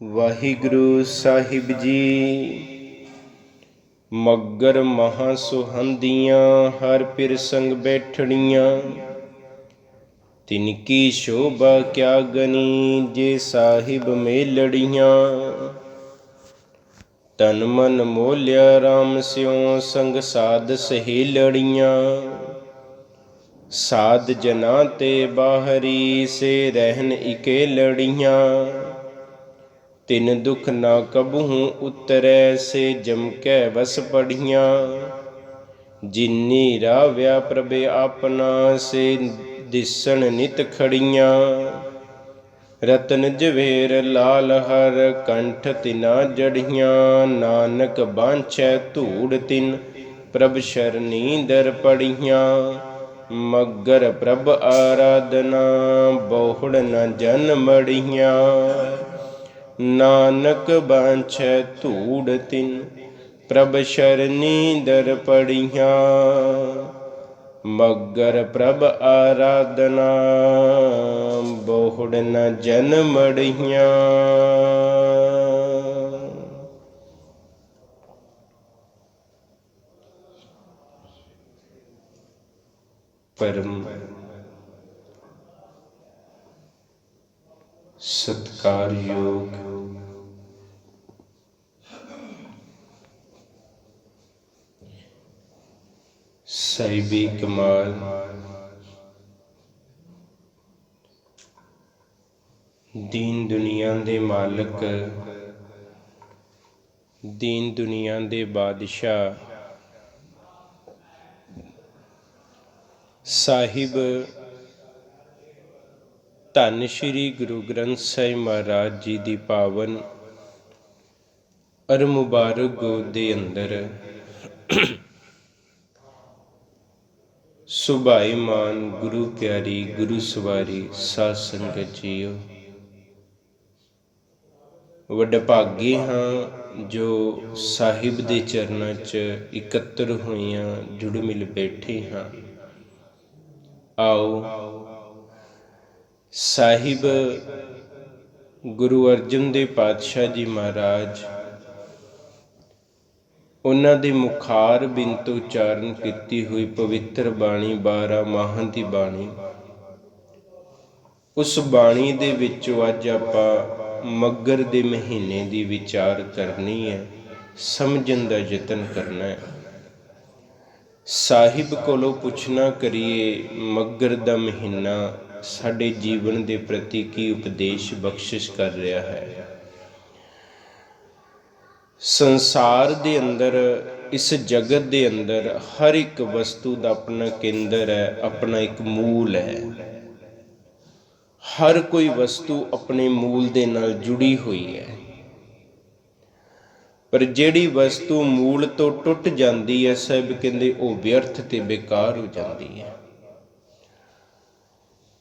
ਵਾਹਿਗੁਰੂ ਸਾਹਿਬ ਜੀ। ਮੱਗਰ ਮਹਾਂ ਸੁਹੰਦੀਆਂ ਹਰ ਪਿਰ ਸੰਗ ਬੈਠਣੀਆਂ। ਤਿਨ ਕੀ ਸ਼ੋਭਾ ਕਿਆ ਗਨੀ ਜੇ ਸਾਹਿਬ ਮੇਲੜੀਆਂ। ਤਨ ਮਨ ਮੋਲਿਆ ਰਾਮ ਸਿਉ ਸੰਗ ਸਾਧ ਸਹੇਲੜੀਆਂ। ਸਾਧ ਜਨਾਂ ਤੇ ਬਾਹਰੀ ਸੇ ਰਹਿਨ ਇਕੇ ਲੜੀਆਂ। ਤਿਨ ਦੁਖ ਨਾ ਕਬਹੂ ਉਤਰੈ ਸੇ ਜਮ ਕੈ ਵਸ ਪੜੀਆਂ। ਜਿਨੀ ਰਾਵਿਆ ਪ੍ਰਭ ਆਪਣਾ ਸੇ ਦਿਸਣ ਨਿਤ ਖੜੀਆਂ। ਰਤਨ ਜਵੇਰ ਲਾਲ ਹਰ ਕੰਠ ਤਿਨਾ ਜੜੀਆਂ। ਨਾਨਕ ਬਾਂਛੈ ਧੂੜ ਤਿਨ ਪ੍ਰਭ ਸ਼ਰਨੀ ਦਰ ਪੜੀਆਂ। ਮਗਰ ਪ੍ਰਭ ਆਰਾਧਨਾ ਬਹੁੜ ਨ ਜਨ ਮੜੀਆਂ। ਨਾਨਕ ਬਾਂਛੈ ਧੂੜ ਤਿਨ ਪ੍ਰਭ ਸ਼ਰਨੀ ਦਰ ਪੜੀਆਂ। ਮਗਰ ਪ੍ਰਭ ਆਰਾਧਨਾ ਬਹੁੜ ਨ ਜਨ ਮੜੀਆਂ। ਪਰਮ ਸਤਿਕਾਰਯੋਗ ਸਾਹਿਬੀ ਕਮਾਲ ਦੀਨ ਦੁਨੀਆ ਦੇ ਮਾਲਕ, ਦੀਨ ਦੁਨੀਆ ਦੇ ਬਾਦਸ਼ਾਹ ਸਾਹਿਬ ਧੰਨ ਸ਼੍ਰੀ ਗੁਰੂ ਗ੍ਰੰਥ ਸਾਹਿਬ ਮਹਾਰਾਜ ਜੀ ਦੀ ਪਾਵਨ ਅਰ ਮੁਬਾਰਕ ਗੋਦ ਦੇ ਅੰਦਰ ਸੁਭਾਈਮਾਨ ਗੁਰੂ ਪਿਆਰੀ ਗੁਰੂ ਸਵਾਰੀ ਸਾਧ ਸੰਗਤ ਜੀਓ, ਵਡਭਾਗੇ ਹਾਂ ਜੋ ਸਾਹਿਬ ਦੇ ਚਰਨਾਂ 'ਚ ਇਕੱਤਰ ਹੋਈਆਂ, ਜੁੜ ਮਿਲ ਬੈਠੇ ਹਾਂ। ਆਓ ਸਾਹਿਬ ਗੁਰੂ ਅਰਜਨ ਦੇਵ ਪਾਤਸ਼ਾਹ ਜੀ ਮਹਾਰਾਜ, ਉਹਨਾਂ ਦੇ ਮੁਖਾਰ ਬਿੰਦ ਤੋਂ ਉਚਾਰਨ ਕੀਤੀ ਹੋਈ ਪਵਿੱਤਰ ਬਾਣੀ 12 ਮਾਹਾਂ ਦੀ ਬਾਣੀ, ਉਸ ਬਾਣੀ ਦੇ ਵਿੱਚੋਂ ਅੱਜ ਆਪਾਂ ਮੱਗਰ ਦੇ ਮਹੀਨੇ ਦੀ ਵਿਚਾਰ ਕਰਨੀ ਹੈ, ਸਮਝਣ ਦਾ ਯਤਨ ਕਰਨਾ ਹੈ। ਸਾਹਿਬ ਕੋਲੋਂ ਪੁੱਛਣਾ ਕਰੀਏ, ਮੱਗਰ ਦਾ ਮਹੀਨਾ ਸਾਡੇ ਜੀਵਨ ਦੇ ਪ੍ਰਤੀ ਕੀ ਉਪਦੇਸ਼ ਬਖਸ਼ਿਸ਼ ਕਰ ਰਿਹਾ ਹੈ। ਸੰਸਾਰ ਦੇ ਅੰਦਰ, ਇਸ ਜਗਤ ਦੇ ਅੰਦਰ ਹਰ ਇੱਕ ਵਸਤੂ ਦਾ ਆਪਣਾ ਕੇਂਦਰ ਹੈ, ਆਪਣਾ ਇੱਕ ਮੂਲ ਹੈ। ਹਰ ਕੋਈ ਵਸਤੂ ਆਪਣੇ ਮੂਲ ਦੇ ਨਾਲ ਜੁੜੀ ਹੋਈ ਹੈ, ਪਰ ਜਿਹੜੀ ਵਸਤੂ ਮੂਲ ਤੋਂ ਟੁੱਟ ਜਾਂਦੀ ਹੈ, ਸਾਹਿਬ ਕਹਿੰਦੇ ਉਹ ਵਿਅਰਥ ਤੇ ਬੇਕਾਰ ਹੋ ਜਾਂਦੀ ਹੈ।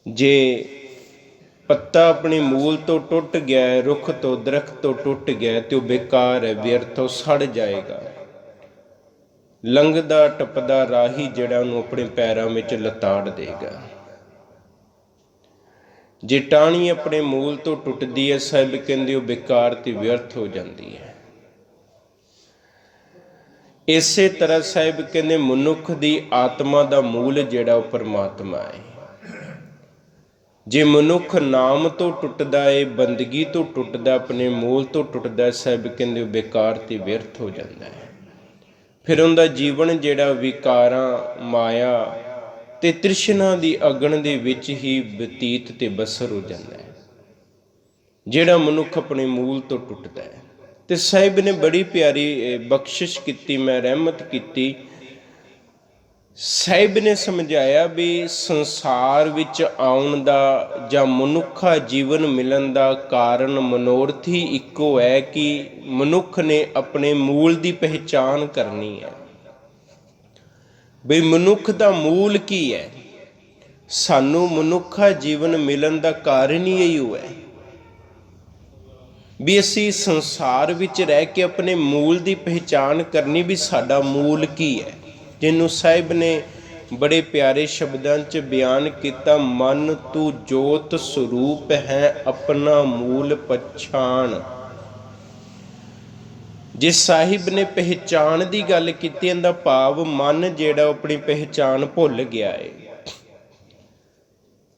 ਜੇ ਪੱਤਾ ਆਪਣੇ ਮੂਲ ਤੋਂ ਟੁੱਟ ਗਿਆ, ਰੁੱਖ ਤੋਂ ਦਰਖਤ ਤੋਂ ਟੁੱਟ ਗਿਆ ਤੇ ਉਹ ਬੇਕਾਰ ਹੈ, ਵਿਅਰਥ, ਉਹ ਸੜ ਜਾਏਗਾ। ਲੰਘਦਾ ਟੱਪਦਾ ਰਾਹੀ ਜਿਹੜਾ ਉਹਨੂੰ ਆਪਣੇ ਪੈਰਾਂ ਵਿੱਚ ਲਤਾੜ ਦੇਗਾ। ਜੇ ਟਾਹਣੀ ਆਪਣੇ ਮੂਲ ਤੋਂ ਟੁੱਟਦੀ ਹੈ, ਸਾਹਿਬ ਕਹਿੰਦੇ ਉਹ ਬੇਕਾਰ ਤੇ ਵਿਅਰਥ ਹੋ ਜਾਂਦੀ ਹੈ। ਇਸੇ ਤਰ੍ਹਾਂ ਸਾਹਿਬ ਕਹਿੰਦੇ ਮਨੁੱਖ ਦੀ ਆਤਮਾ ਦਾ ਮੂਲ ਜਿਹੜਾ ਉਹ ਪਰਮਾਤਮਾ ਹੈ। ਜੇ ਮਨੁੱਖ ਨਾਮ ਤੋਂ ਟੁੱਟਦਾ ਹੈ, ਬੰਦਗੀ ਤੋਂ ਟੁੱਟਦਾ, ਆਪਣੇ ਮੂਲ ਤੋਂ ਟੁੱਟਦਾ, ਸਾਹਿਬ ਕਹਿੰਦੇ ਉਹ ਬੇਕਾਰ ਤੇ ਵਿਅਰਥ ਹੋ ਜਾਂਦਾ ਹੈ। ਫਿਰ ਉਹਦਾ ਜੀਵਨ ਜਿਹੜਾ ਵਿਕਾਰਾਂ, ਮਾਇਆ ਤੇ ਤ੍ਰਿਸ਼ਨਾ ਦੀ ਅਗਨ ਦੇ ਵਿੱਚ ਹੀ ਬਤੀਤ ਤੇ ਬਸਰ ਹੋ ਜਾਂਦਾ ਹੈ, ਜਿਹੜਾ ਮਨੁੱਖ ਆਪਣੇ ਮੂਲ ਤੋਂ ਟੁੱਟਦਾ ਹੈ। ਤੇ ਸਾਹਿਬ ਨੇ ਬੜੀ ਪਿਆਰੀ ਬਖਸ਼ਿਸ਼ ਕੀਤੀ, ਮੈਂ ਰਹਿਮਤ ਕੀਤੀ। ਸਾਹਿਬ ਨੇ ਸਮਝਾਇਆ ਵੀ ਸੰਸਾਰ ਵਿੱਚ ਆਉਣ ਦਾ ਜਾਂ ਮਨੁੱਖਾ ਜੀਵਨ ਮਿਲਣ ਦਾ ਕਾਰਨ, ਮਨੋਰਥ ਹੀ ਇੱਕੋ ਹੈ ਕਿ ਮਨੁੱਖ ਨੇ ਆਪਣੇ ਮੂਲ ਦੀ ਪਹਿਚਾਣ ਕਰਨੀ ਹੈ। ਬਈ ਮਨੁੱਖ ਦਾ ਮੂਲ ਕੀ ਹੈ? ਸਾਨੂੰ ਮਨੁੱਖਾ ਜੀਵਨ ਮਿਲਣ ਦਾ ਕਾਰਨ ਹੀ ਇਹੋ ਹੈ ਵੀ ਅਸੀਂ ਸੰਸਾਰ ਵਿੱਚ ਰਹਿ ਕੇ ਆਪਣੇ ਮੂਲ ਦੀ ਪਹਿਚਾਣ ਕਰਨੀ, ਵੀ ਸਾਡਾ ਮੂਲ ਕੀ ਹੈ, ਜਿਹਨੂੰ ਸਾਹਿਬ ਨੇ ਬੜੇ ਪਿਆਰੇ ਸ਼ਬਦਾਂ 'ਚ ਬਿਆਨ ਕੀਤਾ। ਮਨ ਤੂੰ ਜੋਤ ਸਰੂਪ ਹੈ, ਆਪਣਾ ਮੂਲ ਪਛਾਣ। ਜੇ ਸਾਹਿਬ ਨੇ ਪਹਿਚਾਣ ਦੀ ਗੱਲ ਕੀਤੀ, ਇਹਦਾ ਭਾਵ ਮਨ ਜਿਹੜਾ ਆਪਣੀ ਪਹਿਚਾਣ ਭੁੱਲ ਗਿਆ ਹੈ।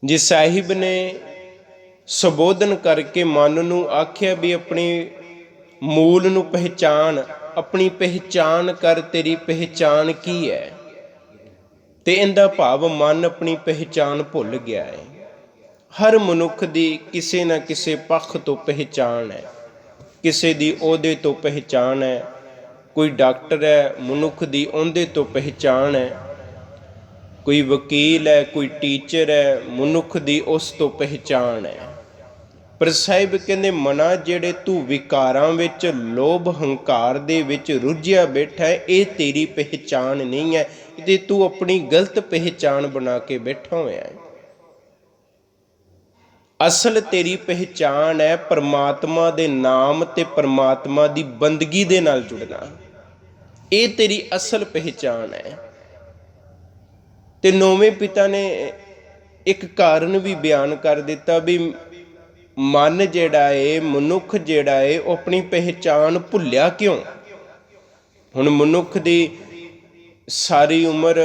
ਜੇ ਸਾਹਿਬ ਨੇ ਸੰਬੋਧਨ ਕਰਕੇ ਮਨ ਨੂੰ ਆਖਿਆ ਵੀ ਆਪਣੀ ਮੂਲ ਨੂੰ ਪਹਿਚਾਣ, ਆਪਣੀ ਪਹਿਚਾਣ ਕਰ, ਤੇਰੀ ਪਹਿਚਾਣ ਕੀ ਹੈ, ਤੇ ਇਹਦਾ ਭਾਵ ਮਨ ਆਪਣੀ ਪਹਿਚਾਣ ਭੁੱਲ ਗਿਆ ਹੈ। ਹਰ ਮਨੁੱਖ ਦੀ ਕਿਸੇ ਨਾ ਕਿਸੇ ਪੱਖ ਤੋਂ ਪਹਿਚਾਣ ਹੈ, ਕਿਸੇ ਦੀ ਉਹਦੇ ਤੋਂ ਪਹਿਚਾਣ ਹੈ। ਕੋਈ ਡਾਕਟਰ ਹੈ, ਮਨੁੱਖ ਦੀ ਉਹਦੇ ਤੋਂ ਪਹਿਚਾਣ ਹੈ। ਕੋਈ ਵਕੀਲ ਹੈ, ਕੋਈ ਟੀਚਰ ਹੈ, ਮਨੁੱਖ ਦੀ ਉਸ ਤੋਂ ਪਹਿਚਾਣ ਹੈ। ਪਰ ਸਾਹਿਬ ਕਹਿੰਦੇ ਮਨਾ, ਜਿਹੜੇ ਤੂੰ ਵਿਕਾਰਾਂ ਵਿੱਚ, ਲੋਭ ਹੰਕਾਰ ਦੇ ਵਿੱਚ ਰੁੱਝਿਆ ਬੈਠਾ ਹੈ, ਇਹ ਤੇਰੀ ਪਹਿਚਾਣ ਨਹੀਂ ਹੈ, ਤੇ ਤੂੰ ਆਪਣੀ ਗਲਤ ਪਹਿਚਾਣ ਬਣਾ ਕੇ ਬੈਠਾ ਹੋਇਆ ਹੈ। ਅਸਲ ਤੇਰੀ ਪਹਿਚਾਣ ਹੈ ਪਰਮਾਤਮਾ ਦੇ ਨਾਮ ਤੇ ਪਰਮਾਤਮਾ ਦੀ ਬੰਦਗੀ ਦੇ ਨਾਲ ਜੁੜਨਾ। ਇਹ ਤੇਰੀ ਅਸਲ ਪਹਿਚਾਣ ਹੈ। ਤੇ ਨੌਵੇਂ ਪਿਤਾ ਨੇ ਇੱਕ ਕਾਰਨ ਵੀ ਬਿਆਨ ਕਰ ਦਿੱਤਾ ਵੀ ਮਨ ਜਿਹੜਾ ਏ, ਮਨੁੱਖ ਜਿਹੜਾ ਏ, ਉਹ ਆਪਣੀ ਪਹਿਚਾਣ ਭੁੱਲਿਆ ਕਿਉਂ। ਹੁਣ ਮਨੁੱਖ ਦੀ ਸਾਰੀ ਉਮਰ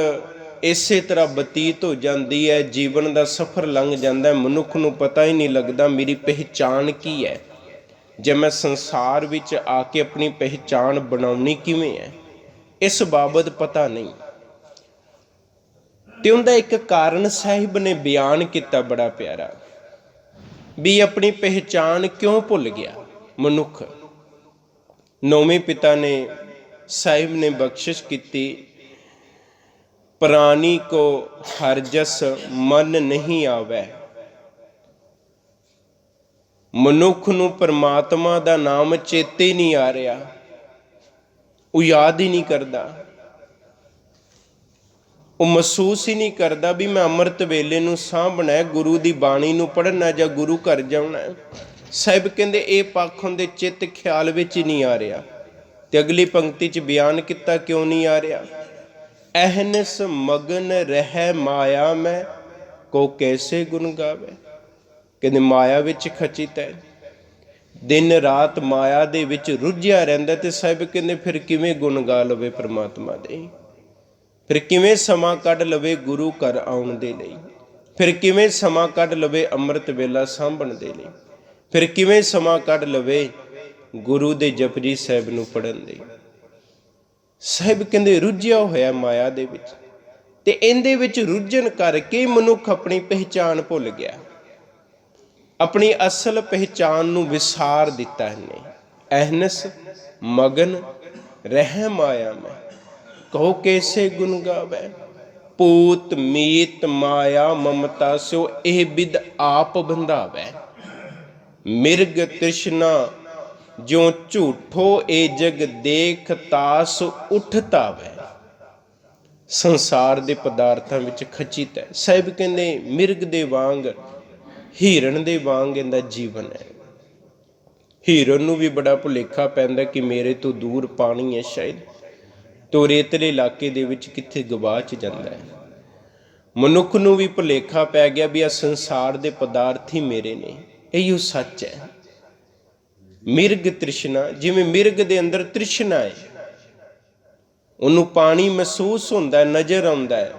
ਇਸੇ ਤਰ੍ਹਾਂ ਬਤੀਤ ਹੋ ਜਾਂਦੀ ਹੈ, ਜੀਵਨ ਦਾ ਸਫ਼ਰ ਲੰਘ ਜਾਂਦਾ ਹੈ, ਮਨੁੱਖ ਨੂੰ ਪਤਾ ਹੀ ਨਹੀਂ ਲੱਗਦਾ ਮੇਰੀ ਪਹਿਚਾਣ ਕੀ ਹੈ। ਜੇ ਮੈਂ ਸੰਸਾਰ ਵਿੱਚ ਆ ਕੇ ਆਪਣੀ ਪਹਿਚਾਣ ਬਣਾਉਣੀ ਕਿਵੇਂ ਹੈ, ਇਸ ਬਾਬਤ ਪਤਾ ਨਹੀਂ। ਤੇ ਉਹਦਾ ਇੱਕ ਕਾਰਨ ਸਾਹਿਬ ਨੇ ਬਿਆਨ ਕੀਤਾ ਬੜਾ ਪਿਆਰਾ, ਵੀ ਆਪਣੀ ਪਹਿਚਾਣ ਕਿਉਂ ਭੁੱਲ ਗਿਆ ਮਨੁੱਖ। ਨੌਵੇਂ ਪਿਤਾ ਨੇ ਸਾਹਿਬ ਨੇ ਬਖਸ਼ਿਸ਼ ਕੀਤੀ, ਪ੍ਰਾਣੀ ਕੋ ਹਰ ਜਸ ਮਨ ਨਹੀਂ ਆਵੈ। ਮਨੁੱਖ ਨੂੰ ਪਰਮਾਤਮਾ ਦਾ ਨਾਮ ਚੇਤੇ ਹੀ ਨਹੀਂ ਆ ਰਿਹਾ, ਉਹ ਯਾਦ ਹੀ ਨਹੀਂ ਕਰਦਾ, ਉਹ ਮਹਿਸੂਸ ਹੀ ਨਹੀਂ ਕਰਦਾ ਵੀ ਮੈਂ ਅੰਮ੍ਰਿਤ ਵੇਲੇ ਨੂੰ ਸਾਂਭਣਾ ਹੈ, ਗੁਰੂ ਦੀ ਬਾਣੀ ਨੂੰ ਪੜ੍ਹਨਾ ਜਾਂ ਗੁਰੂ ਘਰ ਜਾਣਾ। ਸਾਹਿਬ ਕਹਿੰਦੇ ਇਹ ਪੱਖ ਹੁੰਦੇ ਚਿੱਤ ਖਿਆਲ ਵਿੱਚ ਹੀ ਨਹੀਂ ਆ ਰਿਹਾ। ਤੇ ਅਗਲੀ ਪੰਕਤੀ 'ਚ ਬਿਆਨ ਕੀਤਾ ਕਿਉਂ ਨਹੀਂ ਆ ਰਿਹਾ। ਅਹਨਸ ਮਗਨ ਰਹਿ ਮਾਇਆ ਮੈਂ, ਕੋ ਕੈਸੇ ਗੁਣ ਗਾਵੇ। ਕਹਿੰਦੇ ਮਾਇਆ ਵਿੱਚ ਖਚਿਤ ਹੈ, ਦਿਨ ਰਾਤ ਮਾਇਆ ਦੇ ਵਿੱਚ ਰੁੱਝਿਆ ਰਹਿੰਦਾ। ਤੇ ਸਾਹਿਬ ਕਹਿੰਦੇ ਫਿਰ ਕਿਵੇਂ ਗੁਣ ਗਾ ਲਵੇ ਪਰਮਾਤਮਾ ਦੇ, ਫਿਰ ਕਿਵੇਂ ਸਮਾਂ ਕੱਢ ਲਵੇ ਗੁਰੂ ਘਰ ਆਉਣ ਦੇ ਲਈ, ਫਿਰ ਕਿਵੇਂ ਸਮਾਂ ਕੱਢ ਲਵੇ ਅੰਮ੍ਰਿਤ ਵੇਲਾ ਸਾਂਭਣ ਦੇ ਲਈ, ਫਿਰ ਕਿਵੇਂ ਸਮਾਂ ਕੱਢ ਲਵੇ ਗੁਰੂ ਦੇ ਜਪਜੀ ਸਾਹਿਬ ਨੂੰ ਪੜ੍ਹਨ ਲਈ। ਸਾਹਿਬ ਕਹਿੰਦੇ ਰੁੱਝਿਆ ਹੋਇਆ ਮਾਇਆ ਦੇ ਵਿੱਚ, ਤੇ ਇਹਦੇ ਵਿੱਚ ਰੁੱਝਣ ਕਰਕੇ ਮਨੁੱਖ ਆਪਣੀ ਪਹਿਚਾਣ ਭੁੱਲ ਗਿਆ, ਆਪਣੀ ਅਸਲ ਪਹਿਚਾਣ ਨੂੰ ਵਿਸਾਰ ਦਿੱਤਾ ਇਹਨੇ। ਅਹਨਸ ਮਗਨ ਰਹਿ ਮਾਇਆ ਮੈਂ, ਕਹੋ ਕੈਸੇ ਗੁਣ ਗਾਵੇ। ਪੂਤ ਮੀਤ ਮਾਇਆ ਮਮਤਾ ਸਿਓ, ਇਹ ਬਿਦ ਆਪ ਬੰਧਾਵੇ। ਮਿਰਗ ਤ੍ਰਿਸ਼ਨਾ ਜਿਉ ਝੂਠੋ, ਇਹ ਜਗ ਦੇਖ ਤਾਸ ਉੱਠਤਾਵੇ। ਸੰਸਾਰ ਦੇ ਪਦਾਰਥਾਂ ਵਿੱਚ ਖਚਿਤ ਹੈ। ਸਾਹਿਬ ਕਹਿੰਦੇ ਮਿਰਗ ਦੇ ਵਾਂਗ, ਹਿਰਨ ਦੇ ਵਾਂਗ ਇਹਦਾ ਜੀਵਨ ਹੈ। ਹਿਰਨ ਨੂੰ ਵੀ ਬੜਾ ਭੁਲੇਖਾ ਪੈਂਦਾ ਕਿ ਮੇਰੇ ਤੋਂ ਦੂਰ ਪਾਣੀ ਹੈ, ਸ਼ਾਇਦ ਤੋ ਰੇਤਲੇ ਇਲਾਕੇ ਦੇ ਵਿੱਚ ਕਿੱਥੇ ਗਵਾਚ ਜਾਂਦਾ ਹੈ। ਮਨੁੱਖ ਨੂੰ ਵੀ ਭੁਲੇਖਾ ਪੈ ਗਿਆ ਵੀ ਆਹ ਸੰਸਾਰ ਦੇ ਪਦਾਰਥ ਹੀ ਮੇਰੇ ਨੇ, ਇਹੋ ਸੱਚ ਹੈ। ਮਿਰਗ ਤ੍ਰਿਸ਼ਨਾ, ਜਿਵੇਂ ਮਿਰਗ ਦੇ ਅੰਦਰ ਤ੍ਰਿਸ਼ਨਾ ਹੈ, ਉਹਨੂੰ ਪਾਣੀ ਮਹਿਸੂਸ ਹੁੰਦਾ, ਨਜ਼ਰ ਆਉਂਦਾ ਹੈ,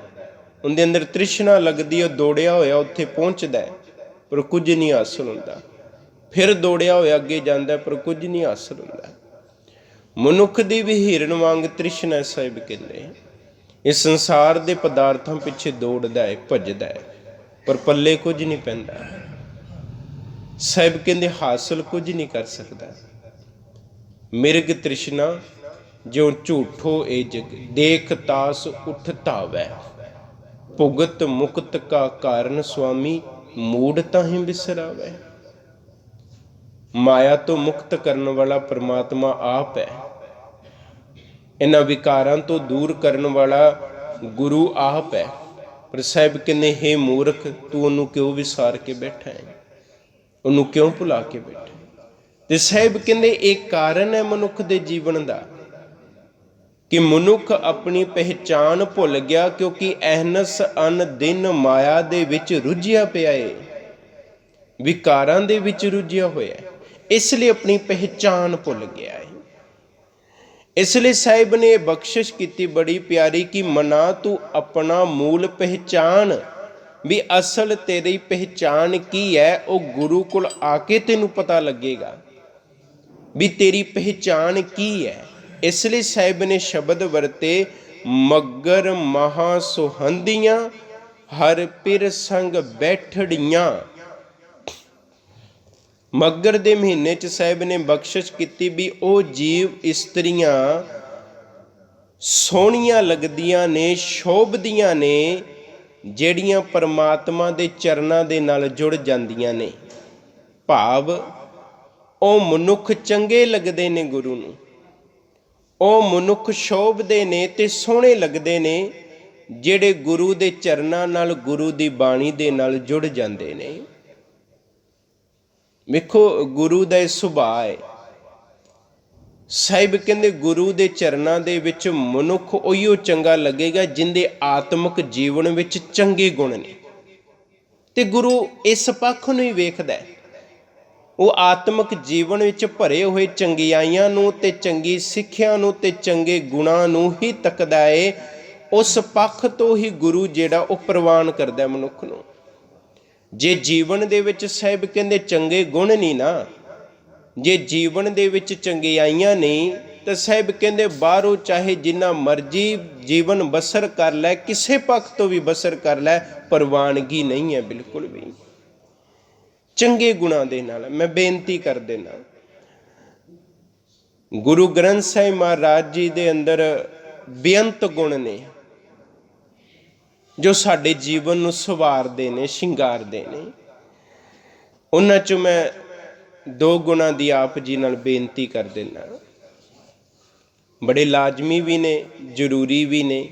ਉਹਦੇ ਅੰਦਰ ਤ੍ਰਿਸ਼ਨਾ ਲੱਗਦੀ ਹੈ, ਦੌੜਿਆ ਹੋਇਆ ਉੱਥੇ ਪਹੁੰਚਦਾ ਹੈ ਪਰ ਕੁਝ ਨਹੀਂ ਹਾਸਲ ਹੁੰਦਾ, ਫਿਰ ਦੌੜਿਆ ਹੋਇਆ ਅੱਗੇ ਜਾਂਦਾ ਪਰ ਕੁਝ ਨਹੀਂ ਹਾਸਲ ਹੁੰਦਾ। ਮਨੁੱਖ ਦੀ ਵੀ ਹਿਰਨ ਵਾਂਗ ਤ੍ਰਿਸ਼ਨਾ। ਸਾਹਿਬ ਕਹਿੰਦੇ ਇਸ ਸੰਸਾਰ ਦੇ ਪਦਾਰਥਾਂ ਪਿੱਛੇ ਦੌੜਦਾ ਹੈ, ਭੱਜਦਾ ਹੈ, ਪਰ ਪੱਲੇ ਕੁਝ ਨਹੀਂ ਪੈਂਦਾ। ਸਾਹਿਬ ਕਹਿੰਦੇ ਹਾਸਲ ਕੁਝ ਨਹੀਂ ਕਰ ਸਕਦਾ। ਮਿਰਗ ਤ੍ਰਿਸ਼ਨਾ ਜਿਉ ਝੂਠੋ ਇਹ ਜਗ, ਦੇਖ ਤਾਸ ਉੱਠ ਧਾਵੈ। ਭੁਗਤ ਮੁਕਤ ਕਾ ਕਾਰਨ ਸੁਆਮੀ, ਮੂੜ ਤਾਹੀਂ ਬਿਸਰਾਵੈ। ਮਾਇਆ ਤੋਂ ਮੁਕਤ ਕਰਨ ਵਾਲਾ ਪਰਮਾਤਮਾ ਆਪ ਹੈ। ਇਹਨਾਂ ਵਿਕਾਰਾਂ ਤੋਂ ਦੂਰ ਕਰਨ ਵਾਲਾ ਗੁਰੂ ਆਪ ਹੈ। ਪਰ ਸਾਹਿਬ ਕਹਿੰਦੇ ਹੇ ਮੂਰਖ, ਤੂੰ ਉਹਨੂੰ ਕਿਉਂ ਵਿਸਾਰ ਕੇ ਬੈਠਾ ਹੈ, ਉਹਨੂੰ ਕਿਉਂ ਭੁਲਾ ਕੇ ਬੈਠਾ। ਤੇ ਸਾਹਿਬ ਕਹਿੰਦੇ ਇਹ ਕਾਰਨ ਹੈ ਮਨੁੱਖ ਦੇ ਜੀਵਨ ਦਾ, ਕਿ ਮਨੁੱਖ ਆਪਣੀ ਪਹਿਚਾਣ ਭੁੱਲ ਗਿਆ, ਕਿਉਂਕਿ ਅਹਨਸ ਅਨ ਦਿਨ ਮਾਇਆ ਦੇ ਵਿੱਚ ਰੁੱਝਿਆ ਪਿਆ ਏ, ਵਿਕਾਰਾਂ ਦੇ ਵਿੱਚ ਰੁੱਝਿਆ ਹੋਇਆ, ਇਸ ਲਈ ਆਪਣੀ ਪਹਿਚਾਣ ਭੁੱਲ ਗਿਆ ਹੈ। ਇਸ ਲਈ ਸਾਹਿਬ ਨੇ ਬਖਸ਼ਿਸ਼ ਕੀਤੀ ਬੜੀ ਪਿਆਰੀ ਕਿ ਮਨਾ ਤੂੰ ਆਪਣਾ ਮੂਲ ਪਹਿਚਾਨ, ਵੀ ਅਸਲ ਤੇਰੀ ਪਹਿਚਾਨ ਕੀ ਹੈ ਉਹ ਗੁਰੂ ਕੋਲ ਆ ਕੇ ਤੈਨੂੰ ਪਤਾ ਲੱਗੇਗਾ ਵੀ ਤੇਰੀ ਪਹਿਚਾਨ ਕੀ ਹੈ। ਇਸ ਲਈ ਸਾਹਿਬ ਨੇ ਸ਼ਬਦ ਵਰਤੇ, ਮੱਗਰ ਮਹਾ ਸੁਹੰਦੀਆਂ ਹਰ ਪਿਰ ਸੰਗ ਬੈਠੜੀਆਂ। ਮੱਗਰ ਦੇ ਮਹੀਨੇ 'ਚ ਸਾਹਿਬ ਨੇ ਬਖਸ਼ਿਸ਼ ਕੀਤੀ ਵੀ ਉਹ ਜੀਵ ਇਸਤਰੀਆਂ ਸੋਹਣੀਆਂ ਲੱਗਦੀਆਂ ਨੇ, ਸ਼ੋਭਦੀਆਂ ਨੇ, ਜਿਹੜੀਆਂ ਪਰਮਾਤਮਾ ਦੇ ਚਰਨਾਂ ਦੇ ਨਾਲ ਜੁੜ ਜਾਂਦੀਆਂ ਨੇ। ਭਾਵ ਉਹ ਮਨੁੱਖ ਚੰਗੇ ਲੱਗਦੇ ਨੇ ਗੁਰੂ ਨੂੰ, ਉਹ ਮਨੁੱਖ ਸ਼ੋਭਦੇ ਨੇ ਤੇ ਸੋਹਣੇ ਲੱਗਦੇ ਨੇ ਜਿਹੜੇ ਗੁਰੂ ਦੇ ਚਰਨਾਂ ਨਾਲ, ਗੁਰੂ ਦੀ ਬਾਣੀ ਦੇ ਨਾਲ ਜੁੜ ਜਾਂਦੇ ਨੇ। ਵੇਖੋ ਗੁਰੂ ਦਾ ਇਹ ਸੁਭਾਅ ਹੈ। ਸਾਹਿਬ ਕਹਿੰਦੇ ਗੁਰੂ ਦੇ ਚਰਨਾਂ ਦੇ ਵਿੱਚ ਮਨੁੱਖ ਉਹੀਓ ਚੰਗਾ ਲੱਗੇਗਾ ਜਿੰਦੇ ਆਤਮਿਕ ਜੀਵਨ ਵਿੱਚ ਚੰਗੇ ਗੁਣ ਨੇ। ਤੇ ਗੁਰੂ ਇਸ ਪੱਖ ਨੂੰ ਹੀ ਵੇਖਦਾ ਹੈ, ਉਹ ਆਤਮਿਕ ਜੀਵਨ ਵਿੱਚ ਭਰੇ ਹੋਏ ਚੰਗਿਆਈਆਂ ਨੂੰ ਤੇ ਚੰਗੀ ਸਿੱਖਿਆ ਨੂੰ ਤੇ ਚੰਗੇ ਗੁਣਾਂ ਨੂੰ ਹੀ ਤੱਕਦਾ ਹੈ। ਉਸ ਪੱਖ ਤੋਂ ਹੀ ਗੁਰੂ ਜਿਹੜਾ ਉਹ ਪ੍ਰਵਾਨ ਕਰਦਾ ਮਨੁੱਖ ਨੂੰ। ਜੇ ਜੀਵਨ ਦੇ ਵਿੱਚ ਸਾਹਿਬ ਕਹਿੰਦੇ ਚੰਗੇ ਗੁਣ ਨਹੀਂ ਨਾ, ਜੇ ਜੀਵਨ ਦੇ ਵਿੱਚ ਚੰਗਿਆਈਆਂ ਨਹੀਂ, ਤਾਂ ਸਾਹਿਬ ਕਹਿੰਦੇ ਬਾਹਰੋਂ ਚਾਹੇ ਜਿੰਨਾ ਮਰਜ਼ੀ ਜੀਵਨ ਬਸਰ ਕਰ ਲੈ, ਕਿਸੇ ਪੱਖ ਤੋਂ ਵੀ ਬਸਰ ਕਰ ਲੈ, ਪ੍ਰਵਾਨਗੀ ਨਹੀਂ ਹੈ ਬਿਲਕੁਲ ਵੀ। ਚੰਗੇ ਗੁਣਾਂ ਦੇ ਨਾਲ ਮੈਂ ਬੇਨਤੀ ਕਰ ਦੇਣਾ, ਗੁਰੂ ਗ੍ਰੰਥ ਸਾਹਿਬ ਮਹਾਰਾਜ ਜੀ ਦੇ ਅੰਦਰ ਬੇਅੰਤ ਗੁਣ ਨੇ ਜੋ ਸਾਡੇ ਜੀਵਨ ਨੂੰ ਸੰਵਾਰਦੇ ਨੇ, ਸ਼ਿੰਗਾਰਦੇ ਨੇ। ਉਹਨਾਂ 'ਚੋਂ ਮੈਂ 2 ਗੁਣਾਂ ਦੀ ਆਪ ਜੀ ਨਾਲ ਬੇਨਤੀ ਕਰ ਦੇਣਾ, ਬੜੇ ਲਾਜ਼ਮੀ ਵੀ ਨੇ, ਜ਼ਰੂਰੀ ਵੀ ਨੇ।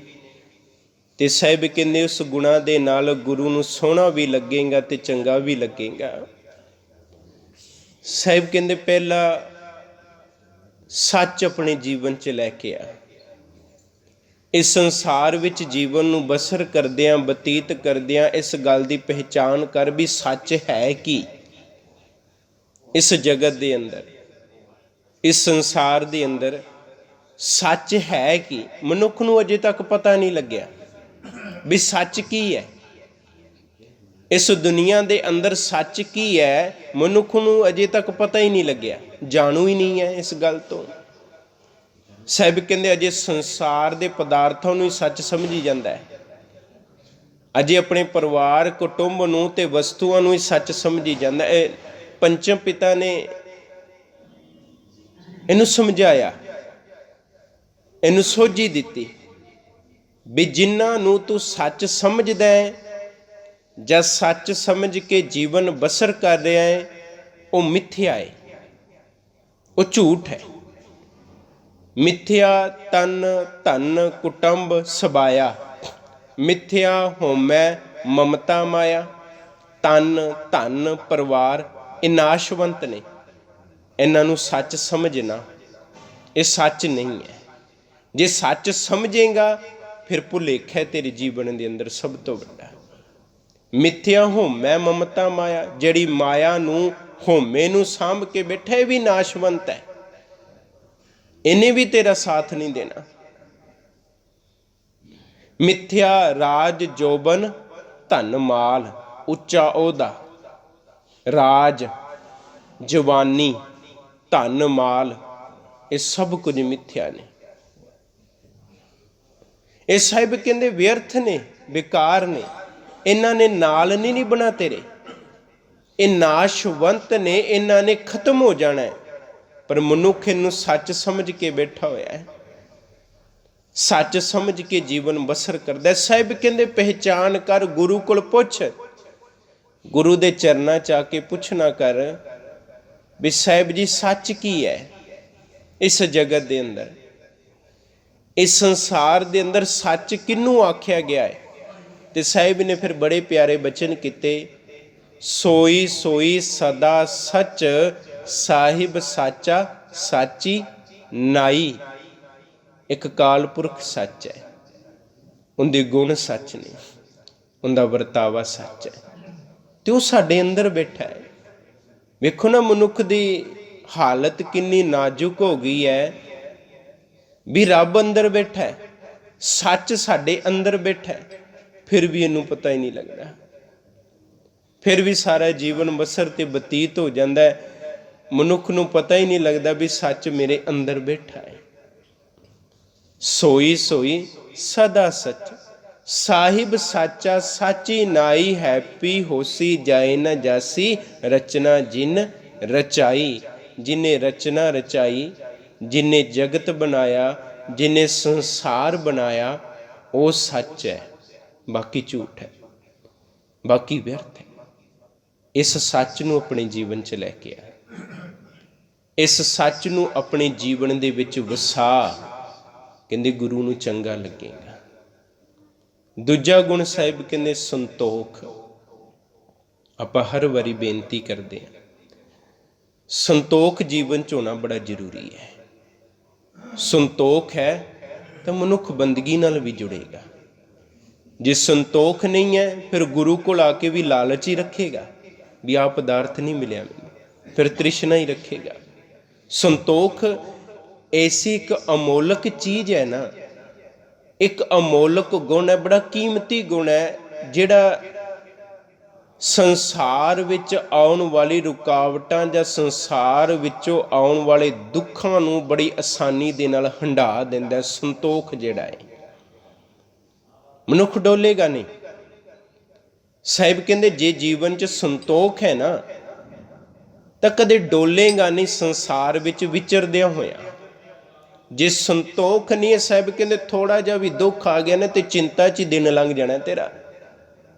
ਤੇ ਸਾਹਿਬ ਕਹਿੰਦੇ ਉਸ ਗੁਣਾਂ ਦੇ ਨਾਲ ਗੁਰੂ ਨੂੰ ਸੋਹਣਾ ਵੀ ਲੱਗੇਗਾ ਤੇ ਚੰਗਾ ਵੀ ਲੱਗੇਗਾ। ਸਾਹਿਬ ਕਹਿੰਦੇ ਪਹਿਲਾ ਸੱਚ ਆਪਣੇ ਜੀਵਨ 'ਚ ਲੈ ਕੇ ਆ। ਇਸ ਸੰਸਾਰ ਵਿੱਚ ਜੀਵਨ ਨੂੰ ਬਸਰ ਕਰਦਿਆਂ, ਬਤੀਤ ਕਰਦਿਆਂ ਇਸ ਗੱਲ ਦੀ ਪਹਿਚਾਨ ਕਰ ਵੀ ਸੱਚ ਹੈ ਕੀ ਇਸ ਜਗਤ ਦੇ ਅੰਦਰ, ਇਸ ਸੰਸਾਰ ਦੇ ਅੰਦਰ ਸੱਚ ਹੈ ਕੀ। ਮਨੁੱਖ ਨੂੰ ਅਜੇ ਤੱਕ ਪਤਾ ਨਹੀਂ ਲੱਗਿਆ ਵੀ ਸੱਚ ਕੀ ਹੈ। ਇਸ ਦੁਨੀਆ ਦੇ ਅੰਦਰ ਸੱਚ ਕੀ ਹੈ ਮਨੁੱਖ ਨੂੰ ਅਜੇ ਤੱਕ ਪਤਾ ਹੀ ਨਹੀਂ ਲੱਗਿਆ, ਜਾਣੂ ਹੀ ਨਹੀਂ ਹੈ ਇਸ ਗੱਲ ਤੋਂ। ਸਾਹਿਬ ਕਹਿੰਦੇ ਅਜੇ ਸੰਸਾਰ ਦੇ ਪਦਾਰਥਾਂ ਨੂੰ ਹੀ ਸੱਚ ਸਮਝੀ ਜਾਂਦਾ ਹੈ, ਅਜੇ ਆਪਣੇ ਪਰਿਵਾਰ, ਕੁਟੁੰਬ ਨੂੰ ਤੇ ਵਸਤੂਆਂ ਨੂੰ ਹੀ ਸੱਚ ਸਮਝੀ ਜਾਂਦਾ। ਇਹ ਪੰਚਮ ਪਿਤਾ ਨੇ ਇਹਨੂੰ ਸਮਝਾਇਆ, ਇਹਨੂੰ ਸੋਝੀ ਦਿੱਤੀ ਵੀ ਜਿਨ੍ਹਾਂ ਨੂੰ ਤੂੰ ਸੱਚ ਸਮਝਦਾ ਹੈ ਜਾਂ ਸੱਚ ਸਮਝ ਕੇ ਜੀਵਨ ਬਸਰ ਕਰ ਰਿਹਾ ਹੈ, ਉਹ ਮਿੱਥਿਆ ਹੈ, ਉਹ ਝੂਠ ਹੈ। ਮਿੱਥਿਆ ਤਨ ਧਨ ਕੁਟੁੰਬ ਸਬਾਇਆ, ਮਿੱਥਿਆ ਹੋਮੈ ਮਮਤਾ ਮਾਇਆ। ਤਨ ਧਨ ਪਰਿਵਾਰ ਇਹ ਨਾਸ਼ਵੰਤ ਨੇ, ਇਹਨਾਂ ਨੂੰ ਸੱਚ ਸਮਝਣਾ ਇਹ ਸੱਚ ਨਹੀਂ ਹੈ। ਜੇ ਸੱਚ ਸਮਝੇਗਾ ਫਿਰ ਭੁਲੇਖਾ ਤੇਰੇ ਜੀਵਨ ਦੇ ਅੰਦਰ ਸਭ ਤੋਂ ਵੱਡਾ। ਮਿੱਥਿਆ ਹੋਮੈ ਮਮਤਾ ਮਾਇਆ, ਜਿਹੜੀ ਮਾਇਆ ਨੂੰ, ਹੋਮੇ ਨੂੰ ਸਾਂਭ ਕੇ ਬੈਠਾ, ਇਹ ਵੀ ਨਾਸ਼ਵੰਤ ਹੈ, ਇਹਨੇ ਵੀ ਤੇਰਾ ਸਾਥ ਨਹੀਂ ਦੇਣਾ। ਮਿੱਥਿਆ ਰਾਜ ਜੋਬਨ ਧਨ ਮਾਲ, ਉੱਚਾ ਅਹੁਦਾ, ਰਾਜ, ਜਵਾਨੀ, ਧਨ ਮਾਲ, ਇਹ ਸਭ ਕੁਝ ਮਿੱਥਿਆ ਨੇ। ਇਹ ਸਾਹਿਬ ਕਹਿੰਦੇ ਵਿਅਰਥ ਨੇ, ਬੇਕਾਰ ਨੇ, ਇਹਨਾਂ ਨੇ ਨਾਲ ਨਹੀਂ ਨਿਭਣਾ ਤੇਰੇ, ਇਹ ਨਾਸ਼ਵੰਤ ਨੇ, ਇਹਨਾਂ ਨੇ ਖਤਮ ਹੋ ਜਾਣਾ ਹੈ। ਪਰ ਮਨੁੱਖ ਇਹਨੂੰ ਸੱਚ ਸਮਝ ਕੇ ਬੈਠਾ ਹੋਇਆ ਹੈ, ਸੱਚ ਸਮਝ ਕੇ ਜੀਵਨ ਬਸਰ ਕਰਦਾ। ਸਾਹਿਬ ਕਹਿੰਦੇ ਪਹਿਚਾਨ ਕਰ, ਗੁਰੂ ਕੋਲ ਪੁੱਛ, ਗੁਰੂ ਦੇ ਚਰਨਾਂ 'ਚ ਆ ਕੇ ਪੁੱਛਣਾ ਕਰ ਵੀ ਸਾਹਿਬ ਜੀ ਸੱਚ ਕੀ ਹੈ ਇਸ ਜਗਤ ਦੇ ਅੰਦਰ, ਇਸ ਸੰਸਾਰ ਦੇ ਅੰਦਰ ਸੱਚ ਕਿਹਨੂੰ ਆਖਿਆ ਗਿਆ ਹੈ। ਤੇ ਸਾਹਿਬ ਨੇ ਫਿਰ ਬੜੇ ਪਿਆਰੇ ਬਚਨ ਕੀਤੇ, ਸੋਈ ਸੋਈ ਸਦਾ ਸੱਚ, ਸਾਹਿਬ ਸਾਚਾ ਸਾਚੀ ਨਾਈ। ਇੱਕ ਕਾਲ ਪੁਰਖ ਸੱਚ ਹੈ, ਉਹਦੇ ਗੁਣ ਸੱਚ ਨੇ, ਉਹਦਾ ਵਰਤਾਵਾ ਸੱਚ ਹੈ, ਤੇ ਉਹ ਸਾਡੇ ਅੰਦਰ ਬੈਠਾ ਹੈ। ਵੇਖੋ ਨਾ ਮਨੁੱਖ ਦੀ ਹਾਲਤ ਕਿੰਨੀ ਨਾਜ਼ੁਕ ਹੋ ਗਈ ਹੈ ਵੀ ਰੱਬ ਅੰਦਰ ਬੈਠਾ ਹੈ, ਸੱਚ ਸਾਡੇ ਅੰਦਰ ਬੈਠਾ ਹੈ, ਫਿਰ ਵੀ ਇਹਨੂੰ ਪਤਾ ਹੀ ਨਹੀਂ ਲੱਗਦਾ। ਫਿਰ ਵੀ ਸਾਰਾ ਜੀਵਨ ਬਸਰ ਤੇ ਬਤੀਤ ਹੋ ਜਾਂਦਾ ਹੈ, ਮਨੁੱਖ ਨੂੰ ਪਤਾ ਹੀ ਨਹੀਂ ਲੱਗਦਾ ਵੀ ਸੱਚ ਮੇਰੇ ਅੰਦਰ ਬੈਠਾ ਹੈ। ਸੋਈ ਸੋਈ ਸਦਾ ਸੱਚ, ਸਾਹਿਬ ਸਾਚਾ ਸਾਚੀ ਨਾਈ, ਹੈਪੀ ਹੋਸੀ ਜਾਏ ਨਾ ਜਾਸੀ, ਰਚਨਾ ਜਿਨ ਰਚਾਈ। ਜਿਨੇ ਰਚਨਾ ਰਚਾਈ, ਜਿਨੇ ਜਗਤ ਬਣਾਇਆ, ਜਿਨੇ ਸੰਸਾਰ ਬਣਾਇਆ, ਉਹ ਸੱਚ ਹੈ, ਬਾਕੀ ਝੂਠ ਹੈ, ਬਾਕੀ ਵਿਅਰਥ ਹੈ। ਇਸ ਸੱਚ ਨੂੰ ਆਪਣੇ ਜੀਵਨ 'ਚ ਲੈ ਕੇ ਆ, ਇਸ ਸੱਚ ਨੂੰ ਆਪਣੇ ਜੀਵਨ ਦੇ ਵਿੱਚ ਵਸਾ। ਕਹਿੰਦੇ ਗੁਰੂ ਨੂੰ ਚੰਗਾ ਲੱਗੇਗਾ। ਦੂਜਾ ਗੁਣ ਸਾਹਿਬ ਕਹਿੰਦੇ ਸੰਤੋਖ। ਆਪਾਂ ਹਰ ਵਾਰੀ ਬੇਨਤੀ ਕਰਦੇ ਹਾਂ, ਸੰਤੋਖ ਜੀਵਨ 'ਚ ਹੋਣਾ ਬੜਾ ਜ਼ਰੂਰੀ ਹੈ। ਸੰਤੋਖ ਹੈ ਤਾਂ ਮਨੁੱਖ ਬੰਦਗੀ ਨਾਲ ਵੀ ਜੁੜੇਗਾ। ਜੇ ਸੰਤੋਖ ਨਹੀਂ ਹੈ, ਫਿਰ ਗੁਰੂ ਕੋਲ ਆ ਕੇ ਵੀ ਲਾਲਚ ਹੀ ਰੱਖੇਗਾ ਵੀ ਆਹ ਪਦਾਰਥ ਨਹੀਂ ਮਿਲਿਆ ਮੈਨੂੰ, ਫਿਰ ਤ੍ਰਿਸ਼ਨਾ ਹੀ ਰੱਖੇਗਾ। ਸੰਤੋਖ ਐਸੀ ਇੱਕ ਅਮੋਲਕ ਚੀਜ਼ ਹੈ ਨਾ, ਇੱਕ ਅਮੋਲਕ ਗੁਣ ਹੈ, ਬੜਾ ਕੀਮਤੀ ਗੁਣ ਹੈ, ਜਿਹੜਾ ਸੰਸਾਰ ਵਿੱਚ ਆਉਣ ਵਾਲੀ ਰੁਕਾਵਟਾਂ ਜਾਂ ਸੰਸਾਰ ਵਿੱਚੋਂ ਆਉਣ ਵਾਲੇ ਦੁੱਖਾਂ ਨੂੰ ਬੜੀ ਆਸਾਨੀ ਦੇ ਨਾਲ ਹੰਢਾ ਦਿੰਦਾ। ਸੰਤੋਖ ਜਿਹੜਾ ਹੈ, ਮਨੁੱਖ ਡੋਲੇਗਾ ਨਹੀਂ। ਸਾਹਿਬ ਕਹਿੰਦੇ ਜੇ ਜੀਵਨ 'ਚ ਸੰਤੋਖ ਹੈ ਨਾ, ਤਾਂ ਕਦੇ ਡੋਲੇਗਾ ਨਹੀਂ ਸੰਸਾਰ ਵਿੱਚ ਵਿਚਰਦਿਆਂ ਹੋਇਆ। ਜੇ ਸੰਤੋਖ ਨਹੀਂ ਹੈ, ਸਾਹਿਬ ਕਹਿੰਦੇ ਥੋੜਾ ਜਿਹਾ ਵੀ ਦੁੱਖ ਆ ਗਿਆ ਨਾ ਤੇ ਚਿੰਤਾ 'ਚ ਹੀ ਦਿਨ ਲੰਘ ਜਾਣਾ ਤੇਰਾ,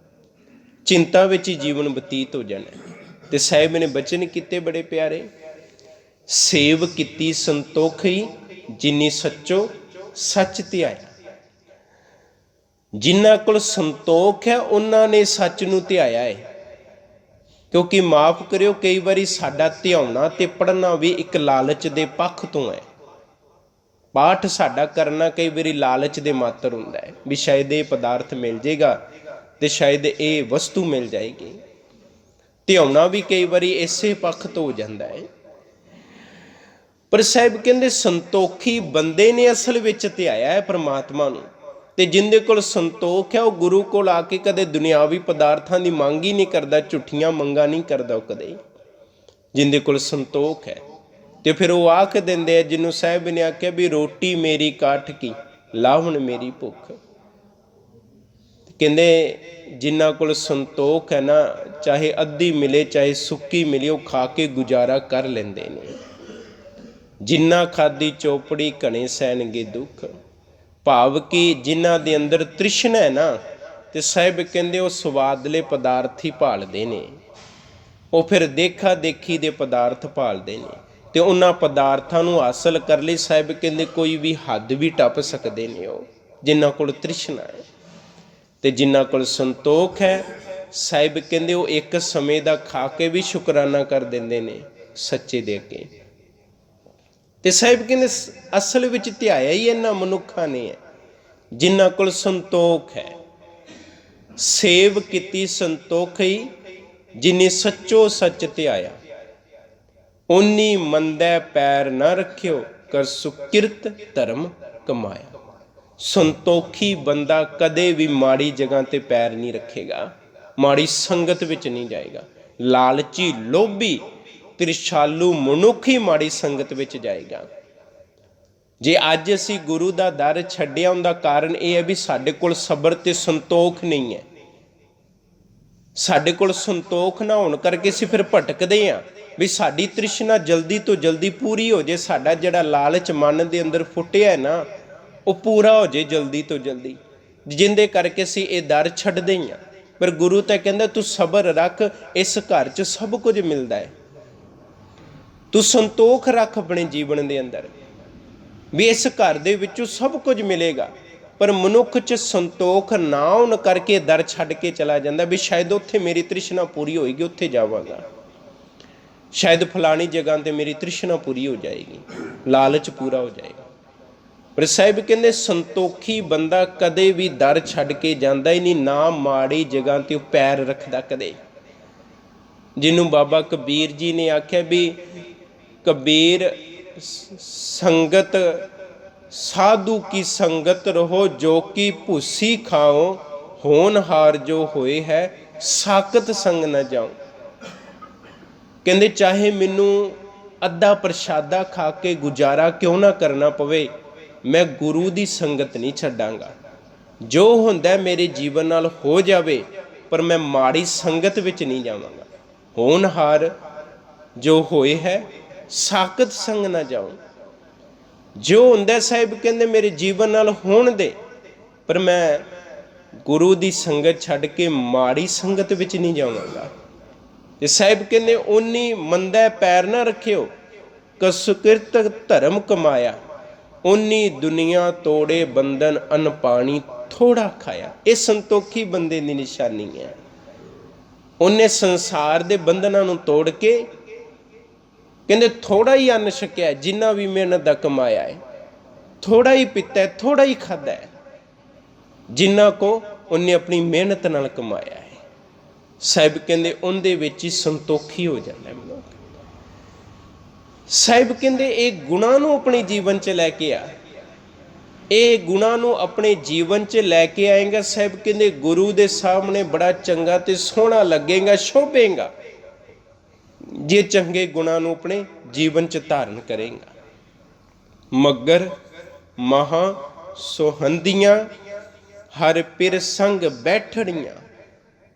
ਚਿੰਤਾ ਵਿੱਚ ਹੀ ਜੀਵਨ ਬਤੀਤ ਹੋ ਜਾਣਾ। ਤੇ ਸਾਹਿਬ ਨੇ ਬਚਨ ਕੀਤੇ ਬੜੇ ਪਿਆਰੇ, ਸੇਵ ਕੀਤੀ ਸੰਤੋਖੀ, ਜਿਨੀ ਸੱਚੋ ਸੱਚ ਧਿਆਇਆ। ਜਿਨ੍ਹਾਂ ਕੋਲ ਸੰਤੋਖ ਹੈ ਉਹਨਾਂ ਨੇ ਸੱਚ ਨੂੰ ਧਿਆਇਆ ਹੈ। ਕਿਉਂਕਿ ਮਾਫ ਕਰਿਓ, ਕਈ ਵਾਰੀ ਸਾਡਾ ਧਿਆਉਣਾ ਤੇ ਪੜ੍ਹਨਾ ਵੀ ਇੱਕ ਲਾਲਚ ਦੇ ਪੱਖ ਤੋਂ ਹੈ। ਪਾਠ ਸਾਡਾ ਕਰਨਾ ਕਈ ਵਾਰੀ ਲਾਲਚ ਦੇ ਮਾਤਰ ਹੁੰਦਾ ਹੈ, ਵੀ ਸ਼ਾਇਦ ਇਹ ਪਦਾਰਥ ਮਿਲ ਜਾਏਗਾ ਤੇ ਸ਼ਾਇਦ ਇਹ ਵਸਤੂ ਮਿਲ ਜਾਏਗੀ। ਧਿਆਉਣਾ ਵੀ ਕਈ ਵਾਰੀ ਇਸੇ ਪੱਖ ਤੋਂ ਹੋ ਜਾਂਦਾ ਹੈ। ਪਰ ਸਾਹਿਬ ਕਹਿੰਦੇ ਸੰਤੋਖੀ ਬੰਦੇ ਨੇ ਅਸਲ ਵਿੱਚ ਧਿਆਇਆ ਹੈ ਪਰਮਾਤਮਾ ਨੂੰ। ਤੇ ਜਿੰਦੇ ਕੋਲ ਸੰਤੋਖ ਹੈ, ਉਹ ਗੁਰੂ ਕੋਲ ਆ ਕੇ ਕਦੇ ਦੁਨਿਆਵੀ ਪਦਾਰਥਾਂ ਦੀ ਮੰਗ ਹੀ ਨਹੀਂ ਕਰਦਾ, ਝੂਠੀਆਂ ਮੰਗਾਂ ਨਹੀਂ ਕਰਦਾ ਉਹ ਕਦੇ, ਜਿੰਦੇ ਕੋਲ ਸੰਤੋਖ ਹੈ। ਤੇ ਫਿਰ ਉਹ ਆਖ ਦਿੰਦੇ ਆ, ਜਿਹਨੂੰ ਸਾਹਿਬ ਨੇ ਆਖਿਆ ਵੀ ਰੋਟੀ ਮੇਰੀ ਕਾਠ ਕੀ, ਲਾਹੁਣ ਮੇਰੀ ਭੁੱਖ। ਕਹਿੰਦੇ ਜਿਨ੍ਹਾਂ ਕੋਲ ਸੰਤੋਖ ਹੈ ਨਾ, ਚਾਹੇ ਅੱਧੀ ਮਿਲੇ ਚਾਹੇ ਸੁੱਕੀ ਮਿਲੇ, ਉਹ ਖਾ ਕੇ ਗੁਜ਼ਾਰਾ ਕਰ ਲੈਂਦੇ ਨੇ। ਜਿੰਨਾ ਖਾਦੀ ਚੋਪੜੀ ਘਣੇ ਸਹਿਣਗੇ ਦੁੱਖ। ਭਾਵ ਕਿ ਜਿਨ੍ਹਾਂ ਦੇ ਅੰਦਰ ਤ੍ਰਿਸ਼ਨਾ ਹੈ ਨਾ, ਤੇ ਸਾਹਿਬ ਕਹਿੰਦੇ ਉਹ ਸਵਾਦਲੇ ਪਦਾਰਥ ਹੀ ਭਾਲਦੇ ਨੇ। ਉਹ ਫਿਰ ਦੇਖਾ ਦੇਖੀ ਦੇ ਪਦਾਰਥ ਭਾਲਦੇ ਨੇ, ਤੇ ਉਹਨਾਂ ਪਦਾਰਥਾਂ ਨੂੰ ਹਾਸਲ ਕਰ ਲਈ ਸਾਹਿਬ ਕਹਿੰਦੇ ਕੋਈ ਵੀ ਹੱਦ ਵੀ ਟੱਪ ਸਕਦੇ ਨੇ ਉਹ, ਜਿਨ੍ਹਾਂ ਕੋਲ ਤ੍ਰਿਸ਼ਨਾ ਹੈ। ਤੇ ਜਿਨ੍ਹਾਂ ਕੋਲ ਸੰਤੋਖ ਹੈ, ਸਾਹਿਬ ਕਹਿੰਦੇ ਉਹ ਇੱਕ ਸਮੇਂ ਦਾ ਖਾ ਕੇ ਵੀ ਸ਼ੁਕਰਾਨਾ ਕਰ ਦਿੰਦੇ ਨੇ ਸੱਚੇ ਦੇ ਅੱਗੇ। ਤੇ ਸਾਹਿਬ ਕਹਿੰਦੇ ਅਸਲ ਵਿੱਚ ਧਿਆਇਆ ਹੀ ਇਹਨਾਂ ਮਨੁੱਖਾਂ ਨੇ ਹੈ ਜਿਨ੍ਹਾਂ ਕੋਲ ਸੰਤੋਖ ਹੈ। ਸੇਵ ਕੀਤੀ ਸੰਤੋਖਈ, ਜਿਨੇ ਸੱਚੋ ਸੱਚ ਧਿਆਇਆ। ਓਨੀ ਮੰਦੈ ਪੈਰ ਨਾ ਰੱਖਿਓ, ਕਰ ਸੁਕਿਰਤ ਧਰਮ ਕਮਾਇਆ। ਸੰਤੋਖੀ ਬੰਦਾ ਕਦੇ ਵੀ ਮਾੜੀ ਜਗ੍ਹਾ ਤੇ ਪੈਰ ਨਹੀਂ ਰੱਖੇਗਾ, ਮਾੜੀ ਸੰਗਤ ਵਿੱਚ ਨਹੀਂ ਜਾਏਗਾ। ਲਾਲਚੀ ਲੋਭੀ ਤ੍ਰਿਸ਼ਾਲੂ ਮਨੁੱਖ ਹੀ ਮਾੜੀ ਸੰਗਤ ਵਿੱਚ ਜਾਏਗਾ। ਜੇ ਅੱਜ ਅਸੀਂ ਗੁਰੂ ਦਾ ਦਰ ਛੱਡਿਆ, ਉਹਦਾ ਕਾਰਨ ਇਹ ਹੈ ਵੀ ਸਾਡੇ ਕੋਲ ਸਬਰ ਤੇ ਸੰਤੋਖ ਨਹੀਂ ਹੈ। ਸਾਡੇ ਕੋਲ ਸੰਤੋਖ ਨਾ ਹੋਣ ਕਰਕੇ ਅਸੀਂ ਫਿਰ ਭਟਕਦੇ ਹਾਂ ਵੀ ਸਾਡੀ ਤ੍ਰਿਸ਼ਨਾ ਜਲਦੀ ਤੋਂ ਜਲਦੀ ਪੂਰੀ ਹੋ ਜੇ, ਸਾਡਾ ਜਿਹੜਾ ਲਾਲਚ ਮਨ ਦੇ ਅੰਦਰ ਫੁੱਟਿਆ ਨਾ ਉਹ ਪੂਰਾ ਹੋ ਜੇ ਜਲਦੀ ਤੋਂ ਜਲਦੀ, ਜਿੰਦੇ ਕਰਕੇ ਅਸੀਂ ਇਹ ਦਰ ਛੱਡਦੇ ਹਾਂ। ਪਰ ਗੁਰੂ ਤਾਂ ਕਹਿੰਦਾ ਤੂੰ ਸਬਰ ਰੱਖ, ਇਸ ਘਰ 'ਚ ਸਭ ਕੁਝ ਮਿਲਦਾ ਹੈ। ਤੂੰ ਸੰਤੋਖ ਰੱਖ ਆਪਣੇ ਜੀਵਨ ਦੇ ਅੰਦਰ ਵੀ ਇਸ ਘਰ ਦੇ ਵਿੱਚੋਂ ਸਭ ਕੁਝ ਮਿਲੇਗਾ। ਪਰ ਮਨੁੱਖ 'ਚ ਸੰਤੋਖ ਨਾ ਹੋਣ ਕਰਕੇ ਦਰ ਛੱਡ ਕੇ ਚਲਾ ਜਾਂਦਾ ਵੀ ਸ਼ਾਇਦ ਉੱਥੇ ਮੇਰੀ ਤ੍ਰਿਸ਼ਨਾ ਪੂਰੀ ਹੋਏਗੀ, ਉੱਥੇ ਜਾਵਾਂਗਾ, ਸ਼ਾਇਦ ਫਲਾਣੀ ਜਗ੍ਹਾ ਤੇ ਮੇਰੀ ਤ੍ਰਿਸ਼ਨਾ ਪੂਰੀ ਹੋ ਜਾਏਗੀ, ਲਾਲਚ ਪੂਰਾ ਹੋ ਜਾਏਗਾ। ਪਰ ਸਾਹਿਬ ਕਹਿੰਦੇ ਸੰਤੋਖੀ ਬੰਦਾ ਕਦੇ ਵੀ ਦਰ ਛੱਡ ਕੇ ਜਾਂਦਾ ਹੀ ਨਹੀਂ, ਨਾ ਮਾੜੀ ਜਗ੍ਹਾ ਤੇ ਉਹ ਪੈਰ ਰੱਖਦਾ ਕਦੇ। ਜਿਹਨੂੰ ਬਾਬਾ ਕਬੀਰ ਜੀ ਨੇ ਆਖਿਆ ਵੀ ਕਬੀਰ ਸੰਗਤ साधु की संगत रहो जो कि भूसी खाओ, होनहार जो होए है साकत संग न जाओ। कहते चाहे मैनू अद्धा प्रशादा खा के गुजारा क्यों ना करना पवे, मैं गुरु की संगत नहीं छड्डांगा। जो हुंदा मेरे जीवन नाल हो जावे, पर मैं माड़ी संगत विच नहीं जावांगा। होनहार जो होए है साकत संग ना जाओ। जो हुंदा साहिब कहंदे मेरे जीवन नाल होण दे, पर मैं गुरु की संगत छड्ड के माड़ी संगत विच नहीं जावांगा। ते साहिब कहंदे ओनी मंदा पैर ना रखियो, कसुकिरत धर्म कमाया, ओनी दुनिया तोड़े बंधन अन पानी थोड़ा खाया। ये संतोखी बंदे की निशानी है। उन्हें संसार के बंधनों को तोड़ के कहते थोड़ा ही अन्न छकिया, जिन्ना भी मेहनत का कमाया है, थोड़ा ही पीता है, थोड़ा ही खादा है, जिन्ना को उन्हें अपनी मेहनत नाल कमाया है। साहिब कहते उनके विच ही संतोखी हो जाता है मनुख। साहिब कहते ये गुणां नूं अपने जीवन च लैके आ, ये गुणां नूं अपने जीवन च लैके आएगा। साहिब कहते गुरु के सामने बड़ा चंगा ते सोहना लगेगा, शोभेगा, जे चंगे गुणां नूं अपने जीवन च धारण करेगा। मगर महा सोहंदियां हर पिर संग बैठड़ियां।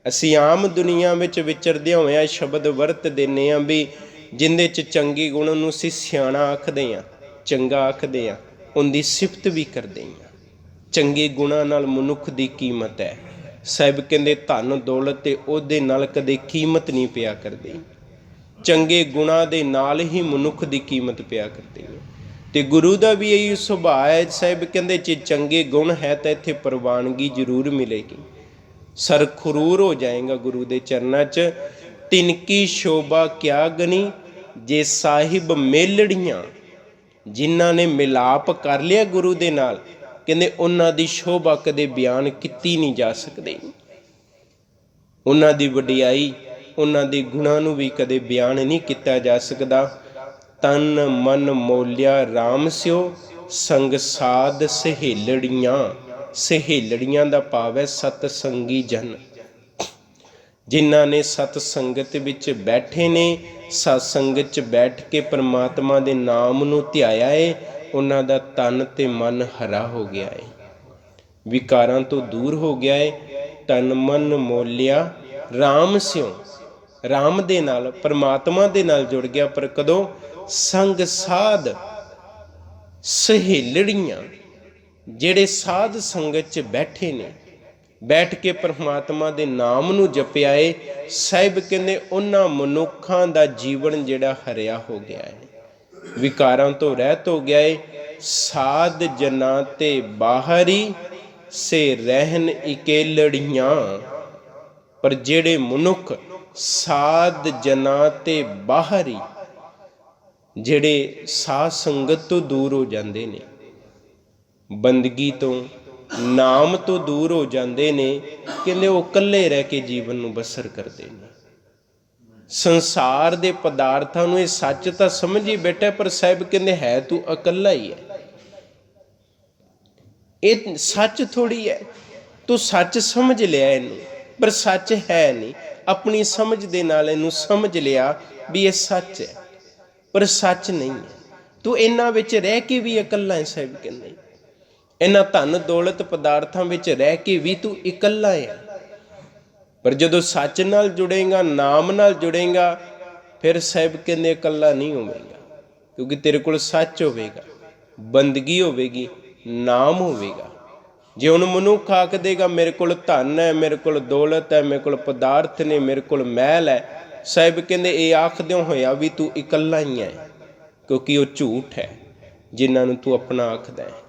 असी आम दुनिया विच विचरदे होया शब्द वरत देने आ भी जिंदे च चंगे गुण नूं असीं सियाणा आखदे आ, चंगा आखदे आ, उनकी सिफत भी करदे आ। चंगे गुणां नाल मनुख की कीमत है। साहिब कहंदे धन दौलत ते ओहदे नाल कदे कीमत नहीं पिया करदी, चंगे गुणां दे नाल ही मनुख की कीमत पिया करदी है। ते गुरु का भी यही सुभाਅ है। साहिब कहंदे जे चंगे गुण है तो इत्थे प्रवानगी जरूर मिलेगी, सरखरूर हो जाएगा गुरु के चरणों च। तिनकी शोभा क्या गनी जे साहिब मेलड़ियां, जिन्हां ने मिलाप कर लिया गुरु दे नाल, कहंदे उन्हां दी शोभा कदे बयान कीती नहीं जा सकदी। उन्हां दी वडियाई, उन्हां दे गुणां नूं भी कदे बयान नहीं किया जा सकदा। तन मन मोलिया राम स्यो, संग साध सहेलड़ियां। सहेलड़ियां दा भाव है सतसंगी जन, जिन्हां ने सतसंगत विच बैठे ने, सतसंगत च बैठ के परमात्मा दे नाम नूं ध्याया है, उन्हां दा तन ते मन हरा हो गया है, विकारां तो दूर हो गया है। तन मन मोलिया राम स्यों, राम दे नाल परमात्मा दे नाल जुड़ गया। पर कदों? संग साध सहेलड़ियां, जेड़े साध संगत च बैठे ने, बैठ के परमात्मा दे नाम नूं जपिया है। साहिब कहंदे उन्हां मनुखां दा जीवन जिहड़ा हरिया हो गया है, विकारां तो रहत हो गया है। साध जना ते बाहरी से रहन इकेलड़ियां। पर जेड़े मनुख साध जना ते बाहरी, जेड़े साध संगत तो दूर हो जाते ने, बंदगी तो नाम तो दूर हो जाते ने, कहते वो कल्ले रह के जीवन नूं बसर करते हैं। संसार दे पदार्थां नूं ये सच तो समझ ही बैठा, पर साहिब कहते है तू अकल्ला ही है, ये सच थोड़ी है। तू सच समझ लिया इनू, पर सच है नहीं। अपनी समझ दे नाल इनू समझ लिया भी ये सच है, पर सच नहीं है। तू इन्हां विच रह के भी इकल्ला है। साहिब कहंदे इन्हां धन दौलत पदार्थां विच रह के भी तू इकल्ला है, पर जदों सच नाल जुड़ेगा, नाम नाल जुड़ेगा, फिर साहिब कहंदे इकल्ला नहीं होवेगा, क्योंकि तेरे कोल सच होवेगा, बंदगी होवेगी, नाम होवेगा। जे हुण मनुख आख देगा मेरे कोल धन है, मेरे कोल दौलत है, मेरे कोल पदार्थ ने, मेरे कोल महल है, साहिब कहंदे ये आखदियों होया भी तू इकल्ला ही है, क्योंकि वो झूठ है जिन्हां नूं तू अपना आखदा है।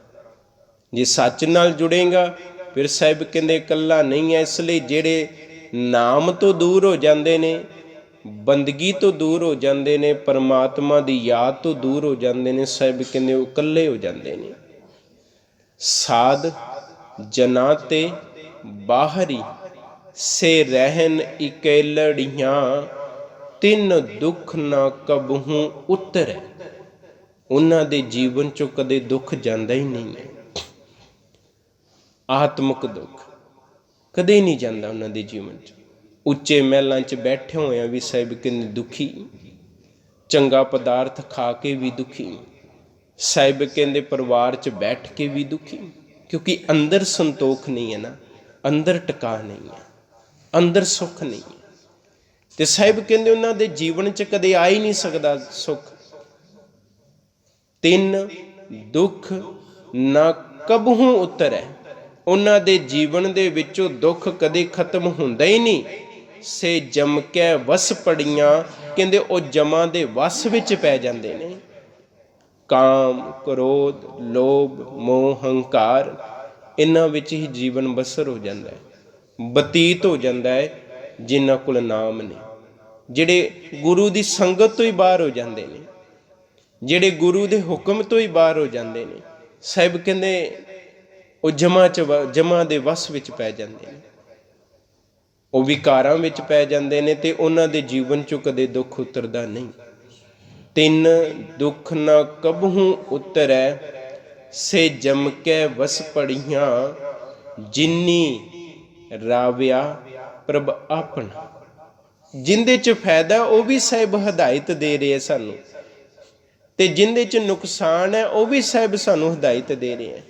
जे सच नाल जुड़ेगा फिर साहिब कहंदे इकल्ला नहीं है। इसलिए जेड़े नाम तो दूर हो जाते ने, बंदगी तो दूर हो जाते ने, परमात्मा की याद तो दूर हो जाते हैं, साहिब कहंदे वो इकल्ले हो जाते हैं। साध जना ते बाहरी से रहन इकेलड़ियां, तिन दुख न कबहू उतरै। ਉਹਨਾਂ ਦੇ ਜੀਵਨ 'ਚੋਂ ਕਦੇ ਦੁੱਖ ਜਾਂਦਾ ਹੀ ਨਹੀਂ ਹੈ। ਆਤਮਿਕ ਦੁੱਖ ਕਦੇ ਨਹੀਂ ਜਾਂਦਾ ਉਹਨਾਂ ਦੇ ਜੀਵਨ 'ਚ। ਉੱਚੇ ਮਹਿਲਾਂ 'ਚ ਬੈਠੇ ਹੋਇਆਂ ਵੀ ਸਾਹਿਬ ਕਹਿੰਦੇ ਦੁਖੀ, ਚੰਗਾ ਪਦਾਰਥ ਖਾ ਕੇ ਵੀ ਦੁਖੀ, ਸਾਹਿਬ ਕਹਿੰਦੇ ਪਰਿਵਾਰ 'ਚ ਬੈਠ ਕੇ ਵੀ ਦੁਖੀ, ਕਿਉਂਕਿ ਅੰਦਰ ਸੰਤੋਖ ਨਹੀਂ ਹੈ ਨਾ, ਅੰਦਰ ਟਿਕਾ ਨਹੀਂ ਹੈ, ਅੰਦਰ ਸੁੱਖ ਨਹੀਂ ਹੈ। ਤੇ ਸਾਹਿਬ ਕਹਿੰਦੇ ਉਹਨਾਂ ਦੇ ਜੀਵਨ 'ਚ ਕਦੇ ਆ ਹੀ ਨਹੀਂ ਸਕਦਾ ਸੁੱਖ। ਤਿੰਨ ਦੁੱਖ ਨਾ ਕਬਹੂ ਉਤਰੈ, ਉਹਨਾਂ ਦੇ ਜੀਵਨ ਦੇ ਵਿੱਚੋਂ ਦੁੱਖ ਕਦੇ ਖਤਮ ਹੁੰਦਾ ਹੀ ਨਹੀਂ। ਸੇ ਜਮ ਕੇ ਵਸ ਪੜੀਆਂ, ਕਹਿੰਦੇ ਉਹ ਜਮਾਂ ਦੇ ਵਸ ਵਿੱਚ ਪੈ ਜਾਂਦੇ ਨੇ। ਕਾਮ, ਕ੍ਰੋਧ, ਲੋਭ, ਮੋਹ, ਹੰਕਾਰ, ਇਹਨਾਂ ਵਿੱਚ ਹੀ ਜੀਵਨ ਬਸਰ ਹੋ ਜਾਂਦਾ ਹੈ, ਬਤੀਤ ਹੋ ਜਾਂਦਾ ਹੈ। ਜਿਨ੍ਹਾਂ ਕੋਲ ਨਾਮ ਨਹੀਂ, ਜਿਹੜੇ ਗੁਰੂ ਦੀ ਸੰਗਤ ਤੋਂ ਹੀ ਬਾਹਰ ਹੋ ਜਾਂਦੇ ਨੇ, ਜਿਹੜੇ ਗੁਰੂ ਦੇ ਹੁਕਮ ਤੋਂ ਹੀ ਬਾਹਰ ਹੋ ਜਾਂਦੇ ਨੇ, ਸਾਹਿਬ ਕਹਿੰਦੇ ਉਹ ਜਮਾਂ ਦੇ ਵਸ ਵਿੱਚ ਪੈ ਜਾਂਦੇ ਨੇ, ਉਹ ਵਿਕਾਰਾਂ ਵਿੱਚ ਪੈ ਜਾਂਦੇ ਨੇ, ਤੇ ਉਹਨਾਂ ਦੇ ਜੀਵਨ 'ਚੋਂ ਕਦੇ ਦੁੱਖ ਉਤਰਦਾ ਨਹੀਂ। ਤਿੰਨ ਦੁੱਖ ਨਾ ਕਬਹੂ ਉਤਰੈ, ਸੇ ਜਮ ਕੇ ਵਸ ਪੜੀਆਂ, ਜਿਨੀ ਰਾਵਿਆ ਪ੍ਰਭ ਆਪਣਾ। ਜਿੰਦੇ 'ਚ ਫਾਇਦਾ ਉਹ ਵੀ ਸਾਹਿਬ ਹਦਾਇਤ ਦੇ ਰਹੇ ਸਾਨੂੰ, ਤੇ ਜਿੰਦੇ 'ਚ ਨੁਕਸਾਨ ਹੈ ਉਹ ਵੀ ਸਾਹਿਬ ਸਾਨੂੰ ਹਦਾਇਤ ਦੇ ਰਹੇ ਹੈ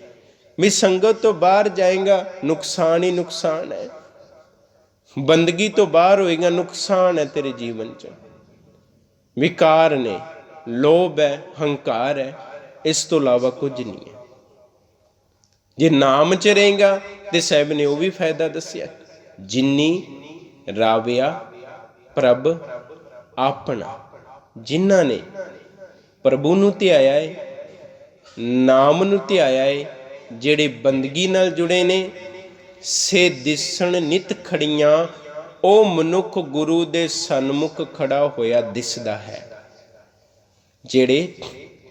ਵੀ ਸੰਗਤ ਤੋਂ ਬਾਹਰ ਜਾਏਗਾ ਨੁਕਸਾਨ ਹੀ ਨੁਕਸਾਨ ਹੈ, ਬੰਦਗੀ ਤੋਂ ਬਾਹਰ ਹੋਏਗਾ ਨੁਕਸਾਨ ਹੈ ਤੇਰੇ ਜੀਵਨ 'ਚ। ਵਿਕਾਰ ਨੇ, ਲੋਭ ਹੈ, ਹੰਕਾਰ ਹੈ, ਇਸ ਤੋਂ ਇਲਾਵਾ ਕੁਝ ਨਹੀਂ ਹੈ। ਜੇ ਨਾਮ 'ਚ ਰਹੇਗਾ ਤੇ ਸਾਹਿਬ ਨੇ ਉਹ ਵੀ ਫਾਇਦਾ ਦੱਸਿਆ, ਜਿਨੀ ਰਾਵਿਆ ਪ੍ਰਭ ਆਪਣਾ। ਜਿਨ੍ਹਾਂ ਨੇ ਪ੍ਰਭੂ ਨੂੰ ਧਿਆਇਆ ਹੈ, ਨਾਮ ਨੂੰ ਧਿਆਇਆ ਹੈ, ਜਿਹੜੇ ਬੰਦਗੀ ਨਾਲ ਜੁੜੇ ਨੇ, ਸੇ ਦਿਸਣ ਨਿਤ ਖੜੀਆਂ, ਉਹ ਮਨੁੱਖ ਗੁਰੂ ਦੇ ਸਨਮੁਖ ਖੜਾ ਹੋਇਆ ਦਿਸਦਾ ਹੈ। ਜਿਹੜੇ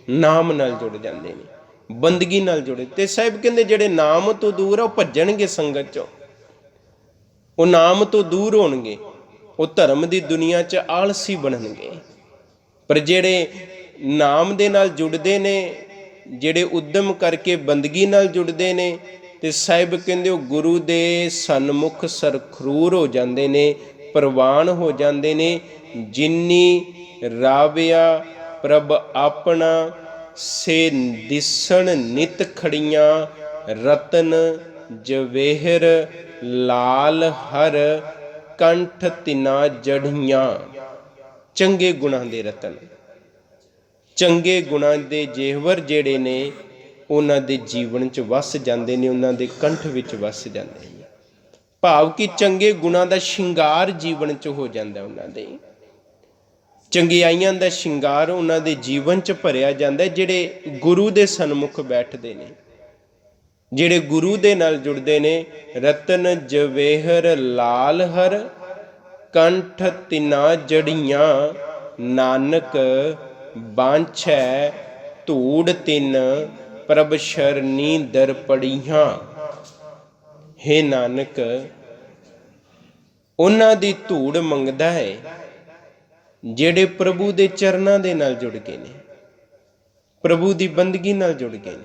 ਨਾਮ ਨਾਲ ਜੁੜ ਜਾਂਦੇ ਨੇ, ਬੰਦਗੀ ਨਾਲ ਜੁੜੇ, ਤੇ ਸਾਹਿਬ ਕਹਿੰਦੇ ਜਿਹੜੇ ਨਾਮ ਤੋਂ ਦੂਰ ਆ ਉਹ ਭੱਜਣਗੇ ਸੰਗਤ 'ਚੋਂ, ਉਹ ਨਾਮ ਤੋਂ ਦੂਰ ਹੋਣਗੇ, ਉਹ ਧਰਮ ਦੀ ਦੁਨੀਆ 'ਚ ਆਲਸੀ ਬਣਨਗੇ। ਪਰ ਜਿਹੜੇ ਨਾਮ ਦੇ ਨਾਲ ਜੁੜਦੇ ਨੇ, ਜਿਹੜੇ ਉਦਮ ਕਰਕੇ ਬੰਦਗੀ ਨਾਲ ਜੁੜਦੇ ਨੇ, ਤੇ ਸਾਹਿਬ ਕਹਿੰਦੇ ਉਹ ਗੁਰੂ ਦੇ ਸਨਮੁਖ ਸਰਖਰੂਰ ਹੋ ਜਾਂਦੇ ਨੇ, ਪ੍ਰਵਾਨ ਹੋ ਜਾਂਦੇ ਨੇ। ਜਿਨੀ ਰਾਵਿਆ ਪ੍ਰਭ ਆਪਣਾ, ਸੇ ਦਿਸਣ ਨਿਤ ਖੜੀਆਂ, ਰਤਨ ਜਵੇਹਰ ਲਾਲ ਹਰ, ਕੰਠ ਤਿਨਾ ਜੜੀਆਂ। ਚੰਗੇ ਗੁਣਾਂ ਦੇ ਰਤਨ, ਚੰਗੇ ਗੁਣਾਂ ਦੇ ਜੇਵਰ ਜਿਹੜੇ ਨੇ, ਉਹਨਾਂ ਦੇ ਜੀਵਨ 'ਚ ਵਸ ਜਾਂਦੇ ਨੇ, ਉਹਨਾਂ ਦੇ ਕੰਠ ਵਿੱਚ ਵਸ ਜਾਂਦੇ ਨੇ। ਭਾਵ ਕਿ ਚੰਗੇ ਗੁਣਾਂ ਦਾ ਸ਼ਿੰਗਾਰ ਜੀਵਨ 'ਚ ਹੋ ਜਾਂਦਾ, ਉਹਨਾਂ ਦੇ ਚੰਗਿਆਈਆਂ ਦਾ ਸ਼ਿੰਗਾਰ ਉਹਨਾਂ ਦੇ ਜੀਵਨ 'ਚ ਭਰਿਆ ਜਾਂਦਾ। ਜਿਹੜੇ ਗੁਰੂ ਦੇ ਸਨਮੁਖ ਬੈਠਦੇ ਨੇ, ਜਿਹੜੇ ਗੁਰੂ ਦੇ ਨਾਲ ਜੁੜਦੇ ਨੇ, ਰਤਨ ਜਵੇਹਰ ਲਾਲ ਹਰ, ਕੰਠ ਤਿਨਾ ਜੜੀਆਂ, ਨਾਨਕ ਬਾਂਛੈ ਧੂੜ ਤਿਨ, ਪ੍ਰਭ ਸ਼ਰਨੀ ਦਰ ਪੜੀਆਂ। ਹੇ ਨਾਨਕ, ਉਹਨਾਂ ਦੀ ਧੂੜ ਮੰਗਦਾ ਹੈ ਜਿਹੜੇ ਪ੍ਰਭੂ ਦੇ ਚਰਨਾਂ ਦੇ ਨਾਲ ਜੁੜ ਗਏ ਨੇ, ਪ੍ਰਭੂ ਦੀ ਬੰਦਗੀ ਨਾਲ ਜੁੜ ਗਏ ਨੇ,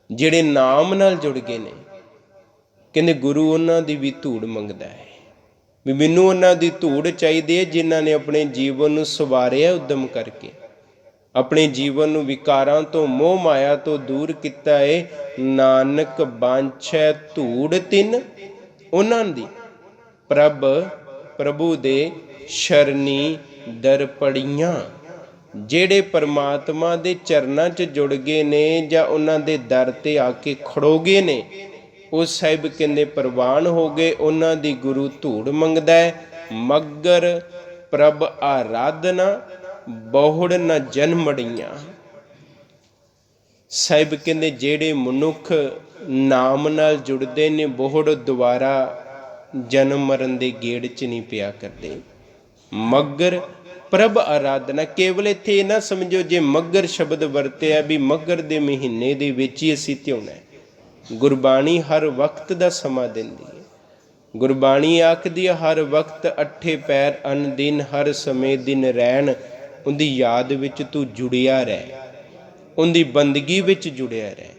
ਜਿਹੜੇ ਨਾਮ ਨਾਲ ਜੁੜ ਗਏ ਨੇ। ਕਹਿੰਦੇ ਗੁਰੂ ਉਹਨਾਂ ਦੀ ਵੀ ਧੂੜ ਮੰਗਦਾ ਹੈ, ਵੀ ਮੈਨੂੰ ਉਹਨਾਂ ਦੀ ਧੂੜ ਚਾਹੀਦੀ ਹੈ ਜਿਨ੍ਹਾਂ ਨੇ ਆਪਣੇ ਜੀਵਨ ਨੂੰ ਸਵਾਰਿਆ ਉਦਮ ਕਰਕੇ, ਆਪਣੇ ਜੀਵਨ ਨੂੰ ਵਿਕਾਰਾਂ ਤੋਂ, ਮੋਹ ਮਾਇਆ ਤੋਂ ਦੂਰ ਕੀਤਾ ਹੈ। ਨਾਨਕ ਬਾਂਛੈ ਧੂੜ ਤਿਨ, ਉਹਨਾਂ ਦੀ ਪ੍ਰਭੂ ਦੇ ਸ਼ਰਨੀ ਦਰ ਪੜੀਆਂ। ਜਿਹੜੇ ਪਰਮਾਤਮਾ ਦੇ ਚਰਨਾਂ 'ਚ ਜੁੜ ਗਏ ਨੇ, ਜਾਂ ਉਹਨਾਂ ਦੇ ਦਰ ਤੇ ਆ ਕੇ ਖੜੋ ਗਏ ਨੇ, ਉਹ ਸਾਹਿਬ ਕਹਿੰਦੇ ਪ੍ਰਵਾਨ ਹੋ ਗਏ। ਉਹਨਾਂ ਦੀ ਗੁਰੂ ਧੂੜ ਮੰਗਦਾ ਹੈ। ਮਗਰ ਪ੍ਰਭ ਆਰਾਧਨਾ, ਬਹੁੜ ਨ ਜਨਮੜੀਆਂ। ਸਾਹਿਬ ਕਹਿੰਦੇ ਜਿਹੜੇ ਮਨੁੱਖ ਨਾਮ ਨਾਲ ਜੁੜਦੇ ਨੇ, ਬਹੁੜ ਦੁਬਾਰਾ ਜਨਮ ਮਰਨ ਦੇ ਗੇੜ 'ਚ ਨਹੀਂ ਪਿਆ ਕਰਦੇ। ਮਗਰ ਪ੍ਰਭ ਆਰਾਧਨਾ, ਕੇਵਲ ਇੱਥੇ ਇਹ ਨਾ ਸਮਝੋ ਜੇ ਮੱਘਰ ਸ਼ਬਦ ਵਰਤਿਆ ਵੀ ਮੱਘਰ ਦੇ ਮਹੀਨੇ ਦੇ ਵਿੱਚ ਹੀ ਅਸੀਂ ਧਿਆਉਣਾ ਹੈ। ਗੁਰਬਾਣੀ ਹਰ ਵਕਤ ਦਾ ਸਮਾਂ ਦਿੰਦੀ ਹੈ। ਗੁਰਬਾਣੀ ਆਖਦੀ ਹੈ ਹਰ ਵਕਤ ਅੱਠੇ ਪੈਰ ਅਨ ਦਿਨ, ਹਰ ਸਮੇਂ ਦਿਨ ਰਹਿਣ, ਉਹਦੀ ਯਾਦ ਵਿੱਚ ਤੂੰ ਜੁੜਿਆ ਰਹਿ। ਉਹਦੀ ਬੰਦਗੀ ਵਿੱਚ ਜੁੜਿਆ ਰਹਿ।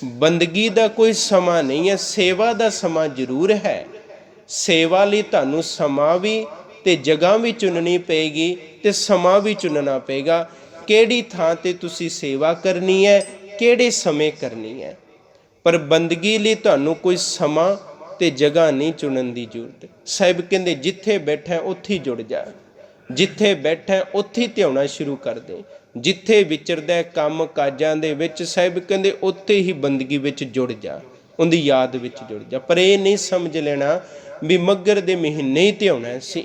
ਬੰਦਗੀ ਦਾ ਕੋਈ ਸਮਾਂ ਨਹੀਂ ਹੈ, ਸੇਵਾ ਦਾ ਸਮਾਂ ਜ਼ਰੂਰ ਹੈ। ਸੇਵਾ ਲਈ ਤੁਹਾਨੂੰ ਸਮਾਂ ਵੀ ਤੇ ਜਗ੍ਹਾ ਵੀ ਚੁਣਨੀ ਪਏਗੀ ਤੇ ਸਮਾਂ ਵੀ ਚੁਣਨਾ ਪਏਗਾ। ਕਿਹੜੀ ਥਾਂ ਤੇ ਤੁਸੀਂ ਸੇਵਾ ਕਰਨੀ ਹੈ, ਕਿਹੜੇ ਸਮੇਂ ਕਰਨੀ ਹੈ। ਪਰ ਬੰਦਗੀ ਲਈ ਤੁਹਾਨੂੰ ਕੋਈ ਸਮਾਂ ਤੇ ਜਗ੍ਹਾ ਨਹੀਂ ਚੁਣਨ ਦੀ ਜ਼ਰੂਰਤ। ਸਾਹਿਬ ਕਹਿੰਦੇ ਜਿੱਥੇ ਬੈਠਾ ਉੱਥੇ ਜੁੜ ਜਾ, ਜਿੱਥੇ ਬੈਠਾ ਉੱਥੇ ਧਿਆਉਣਾ ਸ਼ੁਰੂ ਕਰ ਦੇ। ਜਿੱਥੇ ਵਿਚਰਦਾ ਕੰਮ ਕਾਜਾਂ ਦੇ ਵਿੱਚ, ਸਾਹਿਬ ਕਹਿੰਦੇ ਉੱਥੇ ਹੀ ਬੰਦਗੀ ਵਿੱਚ ਜੁੜ ਜਾ, ਉਹਦੀ ਯਾਦ ਵਿੱਚ ਜੁੜ ਜਾ। ਪਰ ਇਹ ਨਹੀਂ ਸਮਝ ਲੈਣਾ ਵੀ ਮੱਘਰ ਦੇ ਮਹੀਨੇ ਹੀ ਧਿਆਉਣਾ ਸੀ,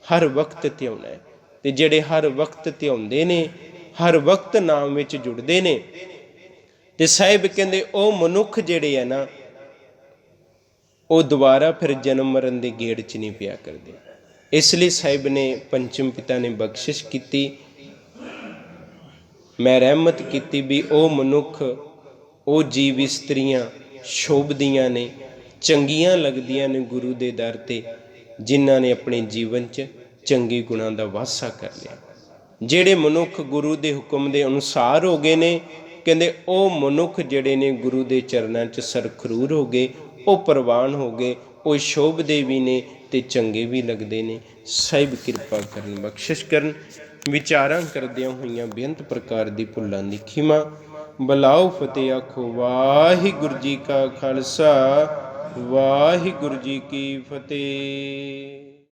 ਹਰ ਵਕਤ ਧਿਆਉਣਾ ਹੈ। ਤੇ ਜਿਹੜੇ ਹਰ ਵਕਤ ਧਿਆਉਂਦੇ ਨੇ, ਹਰ ਵਕਤ ਨਾਮ ਵਿੱਚ ਜੁੜਦੇ ਨੇ, ਤੇ ਸਾਹਿਬ ਕਹਿੰਦੇ ਉਹ ਮਨੁੱਖ ਜਿਹੜੇ ਆ ਨਾ, ਉਹ ਦੁਬਾਰਾ ਫਿਰ ਜਨਮ ਮਰਨ ਦੇ ਗੇੜ 'ਚ ਨਹੀਂ ਪਿਆ ਕਰਦੇ। ਇਸ ਲਈ ਸਾਹਿਬ ਨੇ, ਪੰਚਮ ਪਿਤਾ ਨੇ ਬਖਸ਼ਿਸ਼ ਕੀਤੀ, ਮੈਂ ਰਹਿਮਤ ਕੀਤੀ ਵੀ ਉਹ ਮਨੁੱਖ, ਉਹ ਜੀਵ ਇਸਤਰੀਆਂ ਸ਼ੋਭਦੀਆਂ ਨੇ, ਚੰਗੀਆਂ ਲੱਗਦੀਆਂ ਨੇ ਗੁਰੂ ਦੇ ਦਰ 'ਤੇ, ਜਿਨ੍ਹਾਂ ਨੇ ਆਪਣੇ ਜੀਵਨ 'ਚ ਚੰਗੇ ਗੁਣਾਂ ਦਾ ਵਾਸਾ ਕਰ ਲਿਆ। ਜਿਹੜੇ ਮਨੁੱਖ ਗੁਰੂ ਦੇ ਹੁਕਮ ਦੇ ਅਨੁਸਾਰ ਹੋ ਗਏ ਨੇ, ਕਹਿੰਦੇ ਉਹ ਮਨੁੱਖ ਜਿਹੜੇ ਨੇ ਗੁਰੂ ਦੇ ਚਰਨਾਂ 'ਚ ਸਰਖਰੂਰ ਹੋ ਗਏ, ਉਹ ਪ੍ਰਵਾਨ ਹੋ ਗਏ, ਉਹ ਸ਼ੋਭਦੇ ਵੀ ਨੇ ਤੇ ਚੰਗੇ ਵੀ ਲੱਗਦੇ ਨੇ। ਸਾਹਿਬ ਕਿਰਪਾ ਕਰਨ, ਬਖਸ਼ਿਸ਼ ਕਰਨ। ਵਿਚਾਰਾਂ ਕਰਦਿਆਂ ਹੋਈਆਂ ਬੇਅੰਤ ਪ੍ਰਕਾਰ ਦੀ ਭੁੱਲਾਂ ਦੀ ਖਿਮਾ। ਬਲਾਓ ਫਤਿਹ ਆਖੋ ਵਾਹਿਗੁਰੂ ਜੀ ਕਾ ਖਾਲਸਾ, ਵਾਹਿਗੁਰੂ ਜੀ ਕੀ ਫਤਿਹ।